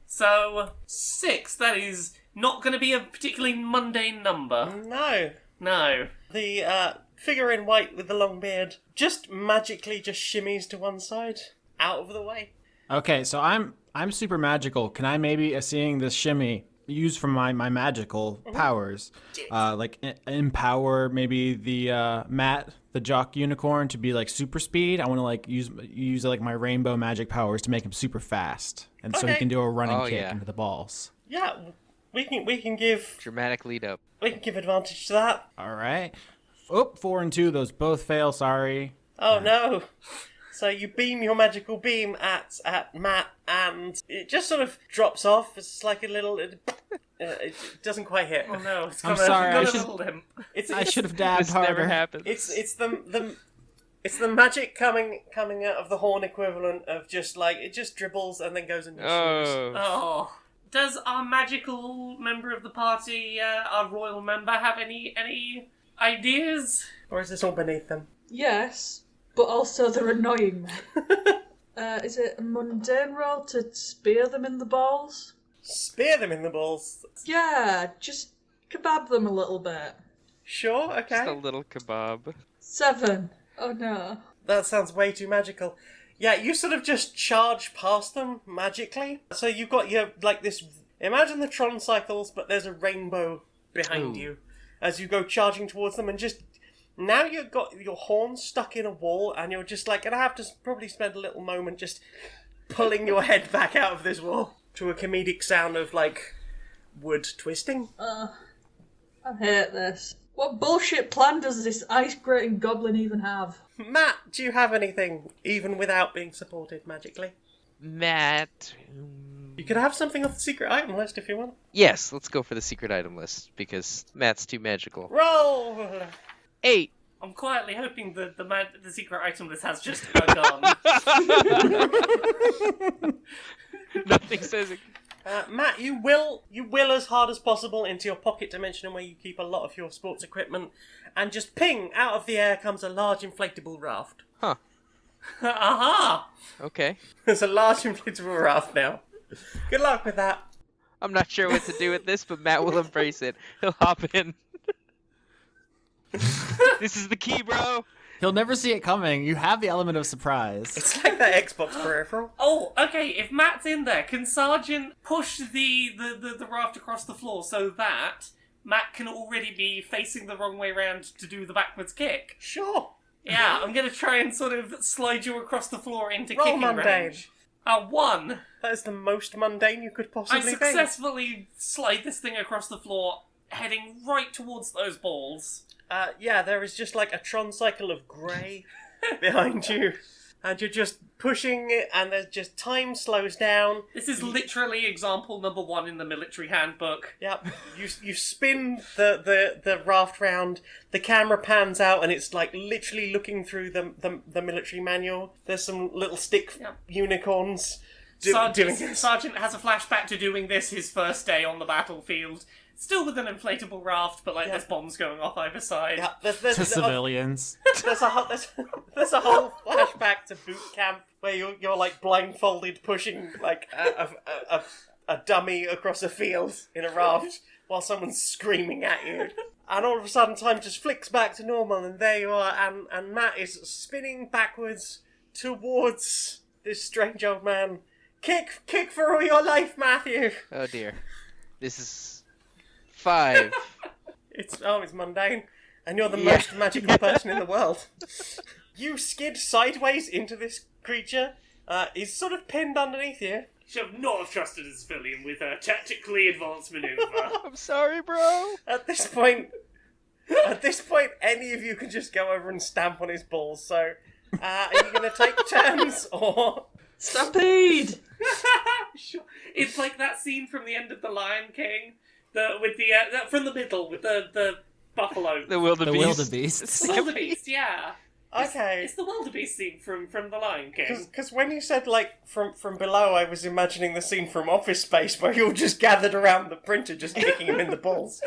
So 6. That is not going to be a particularly mundane number. No. No. The figure in white with the long beard just magically just shimmies to one side, out of the way. Okay, so I'm super magical. Can I maybe, seeing this shimmy, use from my magical powers, like empower maybe the Matt, the jock unicorn, to be like super speed? I want to like use like my rainbow magic powers to make him super fast, and so he can do a running kick into the balls. Yeah, we can give Dramatic lead up. we can give advantage to that. All right. Oh, 4 and 2. Those both fail. Sorry. Oh no. So you beam your magical beam at Matt, and it just sort of drops off. It's like a little. It doesn't quite hit. Oh no, it's I'm got sorry, got I a should- little limp. I should have dabbed This harder. never happens. It's the magic coming out of the horn equivalent of just like it just dribbles and then goes into shoes. Oh. Oh. Does our magical member of the party, our royal member, have any ideas? Or is this all beneath them? Yes, but also they're annoying me. Is it a mundane roll to spear them in the balls? Spear them in the balls. Yeah, just kebab them a little bit. Sure, okay. Just a little kebab. 7. Oh no. That sounds way too magical. Yeah, you sort of just charge past them magically. So you've got your, like this... Imagine the Tron cycles, but there's a rainbow behind you as you go charging towards them, and just... Now you've got your horn stuck in a wall, and you're just like, gonna have to probably spend a little moment just pulling your head back out of this wall to a comedic sound of, like, wood twisting. I hate this. What bullshit plan does this ice-grating goblin even have? Matt, do you have anything, even without being supported magically? Matt. You could have something off the secret item list if you want. Yes, let's go for the secret item list because Matt's too magical. Roll! 8. I'm quietly hoping that the secret item list has just a gun. Nothing says it. Matt, you will as hard as possible into your pocket dimension where you keep a lot of your sports equipment, and just ping, out of the air comes a large inflatable raft. Huh. Aha! Okay. There's a large inflatable raft now. Good luck with that. I'm not sure what to do with this, but Matt will embrace it. He'll hop in. This is the key, bro. He'll never see it coming. You have the element of surprise. It's like that Xbox peripheral. Oh, okay, if Matt's in there, can Sergeant push the raft across the floor so that Matt can already be facing the wrong way around to do the backwards kick? Sure. Yeah, I'm gonna try and sort of slide you across the floor into Roll kicking mundane. range. 1. That is the most mundane you could I possibly be. successfully slide this thing across the floor, heading right towards those balls. Yeah, there is just like a Tron cycle of grey behind you. and you're just pushing it, and there's just time slows down. This is literally example number 1 in the military handbook. Yep. You spin the raft round, the camera pans out, and it's like literally looking through the military manual. There's some little stick unicorns doing this. Sergeant has a flashback to doing this his first day on the battlefield. Still with an inflatable raft, but there's bombs going off either side. Yeah, To civilians. There's a whole flashback to boot camp where you're like blindfolded pushing like a dummy across a field in a raft while someone's screaming at you. And all of a sudden time just flicks back to normal, and there you are, and Matt is spinning backwards towards this strange old man. Kick for all your life, Matthew! Oh dear. This is 5. It's mundane, and you're the most magical person in the world. You skid sideways into this creature. He's sort of pinned underneath you. Should not have trusted a civilian with a tactically advanced maneuver. I'm sorry, bro. At this point, any of you can just go over and stamp on his balls. So, are you going to take turns or? Stampede! Sure. It's like that scene from the end of The Lion King, from the middle with the buffalo. The wildebeest. Wildebeest. The wildebeest, yeah. Okay. It's the wildebeest scene from The Lion King. Because when you said from below, I was imagining the scene from Office Space where you're just gathered around the printer, just kicking him in the balls,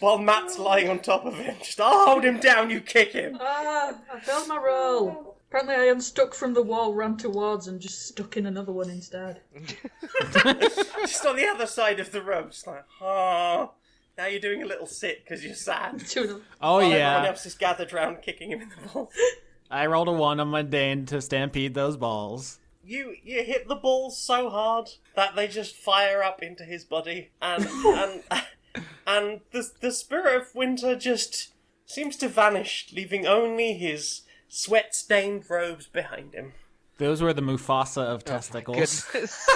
while Matt's lying on top of him. Just I'll hold him down, you kick him. I failed my roll. Apparently I unstuck from the wall, ran towards, and just stuck in another one instead. Just on the other side of the rope, just like, Now you're doing a little sit because you're sad. Oh, While yeah. everyone else is gathered round kicking him in the balls. I rolled a 1 on my Dane to stampede those balls. You hit the balls so hard that they just fire up into his body, and the spirit of winter just seems to vanish, leaving only his sweat-stained robes behind him. Those were the Mufasa of testicles. Goodness.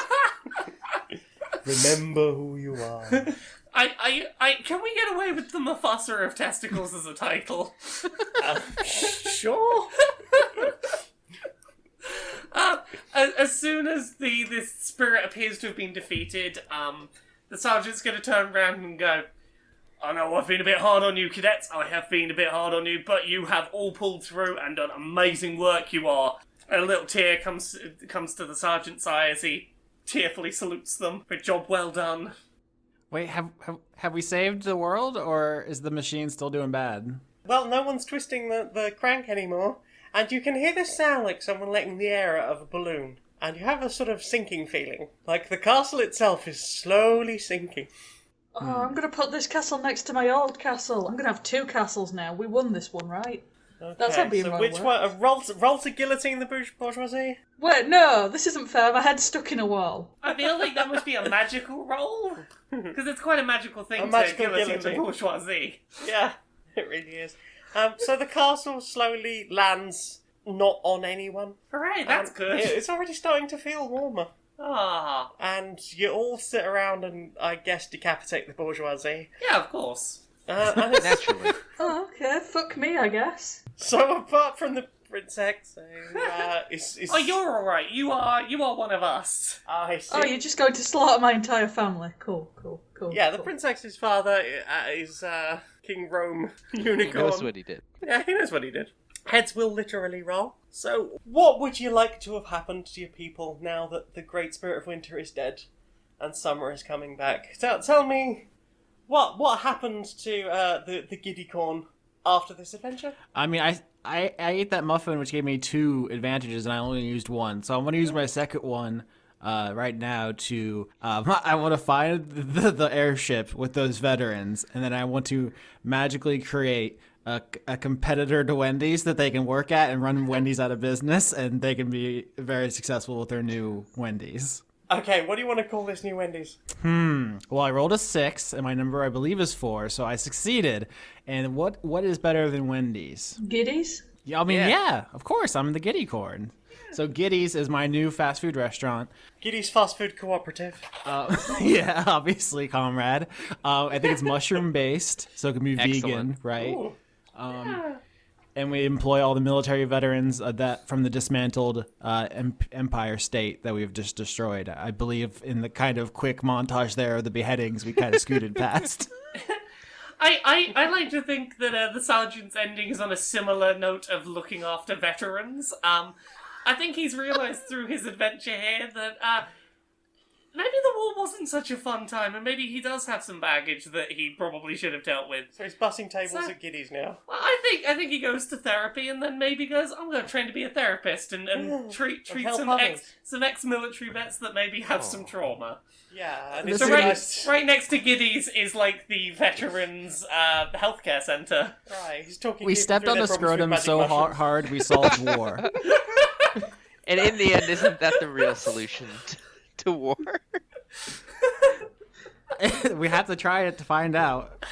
Remember who you are. Can we get away with the Mufasa of testicles as a title? Sure. As soon as this spirit appears to have been defeated, the sergeant's going to turn around and go, I know I've been a bit hard on you, cadets. I have been a bit hard on you, but you have all pulled through and done amazing work, you are. And a little tear comes to the sergeant's eye as he tearfully salutes them. Good job well done. Wait, have we saved the world, or is the machine still doing bad? Well, no one's twisting the crank anymore, and you can hear this sound like someone letting the air out of a balloon. And you have a sort of sinking feeling, like the castle itself is slowly sinking. Oh, I'm going to put this castle next to my old castle. I'm going to have 2 castles now. We won this one, right? Okay, That's how being so wrong which works. one? Roll to guillotine the bourgeoisie? Wait, no, this isn't fair. My head's stuck in a wall. I feel like that must be a magical roll. Because it's quite a magical thing A to magical guillotine the guillotine. bourgeoisie. Yeah, it really is. So the castle slowly lands not on anyone. Hooray, that's good. It's already starting to feel warmer. Ah, And you all sit around and, I guess, decapitate the bourgeoisie. yeah, of course. And it's, Naturally. Oh, okay. Fuck me, I guess. so apart from the princess, Oh, you're alright. You are one of us. I see. Oh, you're just going to slaughter my entire family. Cool. Yeah, the cool. princess's father is King Rome He Unicorn. knows what he did. Yeah, he knows what he did. Heads will literally roll. So, what would you like to have happened to your people now that the Great Spirit of Winter is dead and summer is coming back? Tell me, what happened to the Giddy Corn after this adventure? I mean, I ate that muffin, which gave me 2 advantages, and I only used 1. So I'm going to use my second one right now to... I want to find the airship with those veterans, and then I want to magically create a competitor to Wendy's that they can work at and run Wendy's out of business, and they can be very successful with their new Wendy's. Okay, what do you want to call this new Wendy's? Well, I rolled a 6, and my number, I believe, is 4, so I succeeded. And what is better than Wendy's? Giddies? Yeah, I mean, yeah, of course, I'm the Giddy Corn. So Giddy's is my new fast food restaurant. Giddy's Fast Food Cooperative. Yeah, obviously, comrade. I think it's mushroom-based, so it can be Excellent. vegan, right? Ooh. and we employ all the military veterans that from the dismantled Empire State that we've just destroyed. I believe in the kind of quick montage there of the beheadings we kind of scooted past. I like to think that the Sergeant's ending is on a similar note of looking after veterans. I think he's realised through his adventure here that maybe the war wasn't such a fun time, and maybe he does have some baggage that he probably should have dealt with. So he's bussing tables at Giddy's now. Well, I think he goes to therapy and then maybe goes, I'm going to train to be a therapist and treat help some others. ex-military vets that maybe have some trauma. Yeah, and This it's So is- right next to Giddy's is like the veterans healthcare centre. Right, he's talking. We people stepped through on their the problems with scrotum magic so mushrooms. hard we solved war. And in the end, isn't that the real solution to war? We have to try it to find out.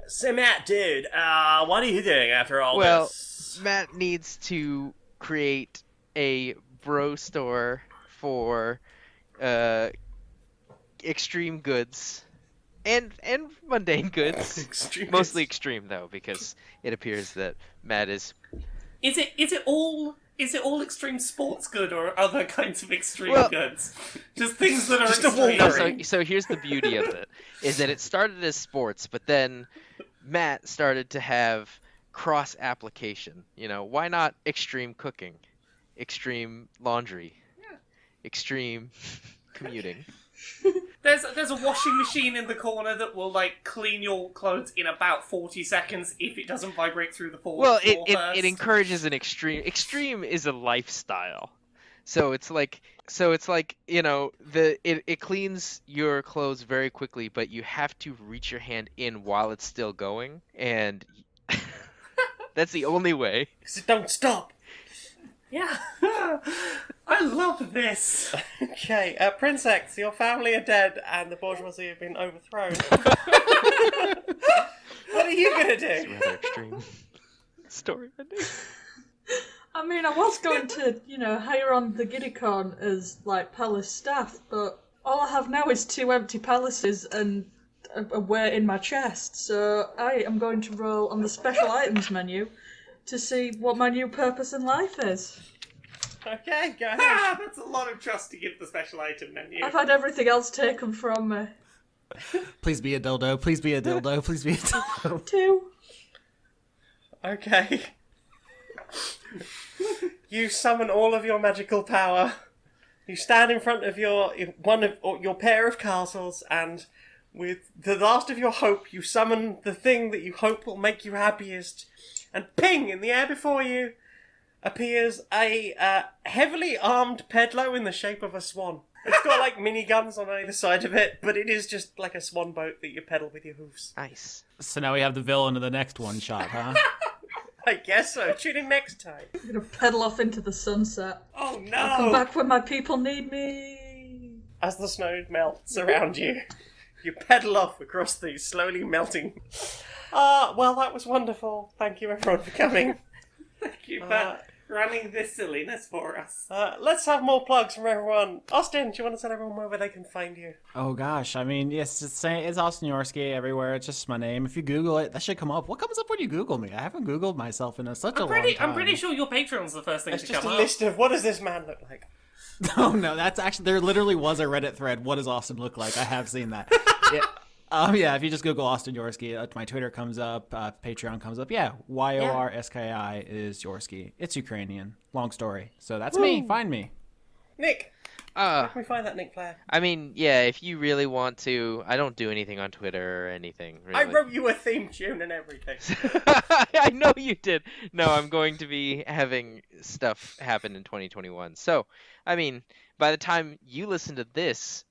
So Matt, dude, what are you doing after all Well, this? Matt needs to create a bro store for extreme goods and mundane goods. Extreme Mostly goods. extreme though, because it appears that Matt is Is it all extreme sports good or other kinds of extreme Well- goods? Just things that are Just a extreme. Wolverine. so here's the beauty of it, is that it started as sports, but then Matt started to have cross application. You know, why not extreme cooking, extreme laundry, extreme commuting? There's a washing machine in the corner that will like clean your clothes in about 40 seconds if it doesn't vibrate through the floor. Well, floor it first. encourages an extreme. Extreme is a lifestyle. So it's like you know, it cleans your clothes very quickly, but you have to reach your hand in while it's still going, and that's the only way. 'Cause it don't stop. Yeah. I love this. Okay, Prince X, your family are dead and the bourgeoisie have been overthrown. What are you gonna It's a do? rather extreme story ending. I mean, I was going to, hire on the Giddycon as, palace staff, but all I have now is 2 empty palaces and a weight in my chest, so I am going to roll on the special items menu to see what my new purpose in life is. Okay, go ahead. That's a lot of trust to give the special item menu. I've had everything else taken from me. Please be a dildo. Please be a dildo. Please be a dildo. 2. Okay. You summon all of your magical power. You stand in front of your pair of castles, and with the last of your hope, you summon the thing that you hope will make you happiest. And ping! In the air before you appears a heavily armed pedalo in the shape of a swan. It's got miniguns on either side of it, but it is just like a swan boat that you pedal with your hoofs. Nice. So now we have the villain of the next one shot, huh? I guess so. Tune in next time. I'm gonna pedal off into the sunset. Oh Come no! back when my people need me. As the snow melts around you, you pedal off across the slowly melting. Well, that was wonderful. Thank you, everyone, for coming. Thank you for running this silliness for us. Let's have more plugs from everyone. Austin, do you want to tell everyone where they can find you? Oh gosh, I mean, yes, it's Austin Yorski everywhere. It's just my name. If you Google it, that should come up. What comes up when you Google me? I haven't Googled myself in such a long time. I'm pretty sure your Patreon's the first thing It's to just come a up. list of what does this man look like. Oh no, that's actually there. Literally was a Reddit thread. What does Austin look like? I have seen that. Yeah, if you just Google Austin Yorski, my Twitter comes up, Patreon comes up. Yeah, YORSKI is Yorski. It's Ukrainian. Long story. So that's me. Find me. Nick, where can we find that Nick Flair? I mean, yeah, if you really want to, I don't do anything on Twitter or anything. Really. I wrote you a theme tune and everything. I know you did. No, I'm going to be having stuff happen in 2021. So, I mean, by the time you listen to this,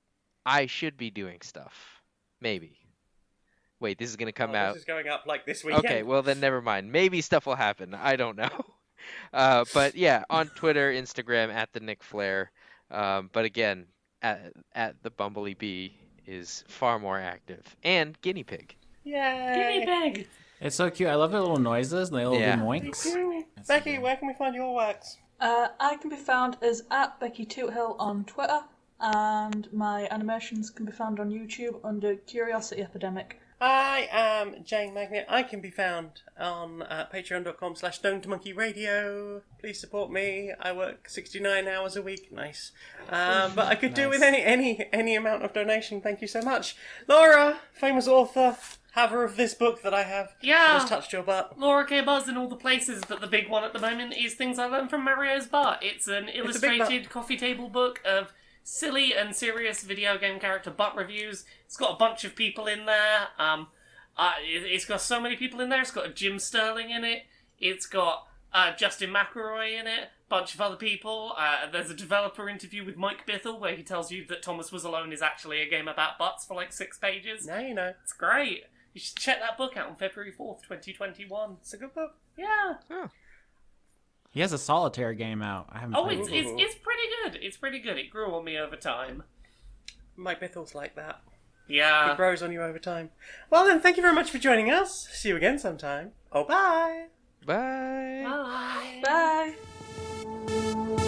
I should be doing stuff. Maybe. Wait, this is going to come out. This is going up this weekend. Okay, well then never mind. Maybe stuff will happen. I don't know. But yeah, on Twitter, Instagram, at the Nick Flair. But again, at the Bumblebee Bee is far more active. And Guinea Pig. Yay! Guinea pig. It's so cute. I love their little noises and they little Yeah. moinks. Becky, where can we find your works? I can be found as at Becky Toothill on Twitter, and my animations can be found on YouTube under Curiosity Epidemic. I am Jane Magnet. I can be found on patreon.com/stonedmonkeyradio. Please support me. I work 69 hours a week. Nice. But I could do with any amount of donation. Thank you so much. Laura, famous author, haver of this book that I have. Yeah. Just touched your butt. Laura K. Buzz in all the places, but the big one at the moment is Things I Learned from Mario's Butt. It's an illustrated coffee table book of silly and serious video game character butt reviews. It's got a bunch of people in there. It's got so many people in there. It's got Jim Sterling in it. It's got Justin McElroy in it. Bunch of other people. There's a developer interview with Mike Bithell where he tells you that Thomas Was Alone is actually a game about butts for like 6 pages. Now you know. It's great. You should check that book out on February 4th, 2021. It's a good book. Yeah. Oh. He has a solitaire game out. I haven't played it. It's pretty good. It's pretty good. It grew on me over time. Mike Bithell's like that. Yeah. It grows on you over time. Well then, thank you very much for joining us. See you again sometime. Oh, bye. Bye. Bye. Bye.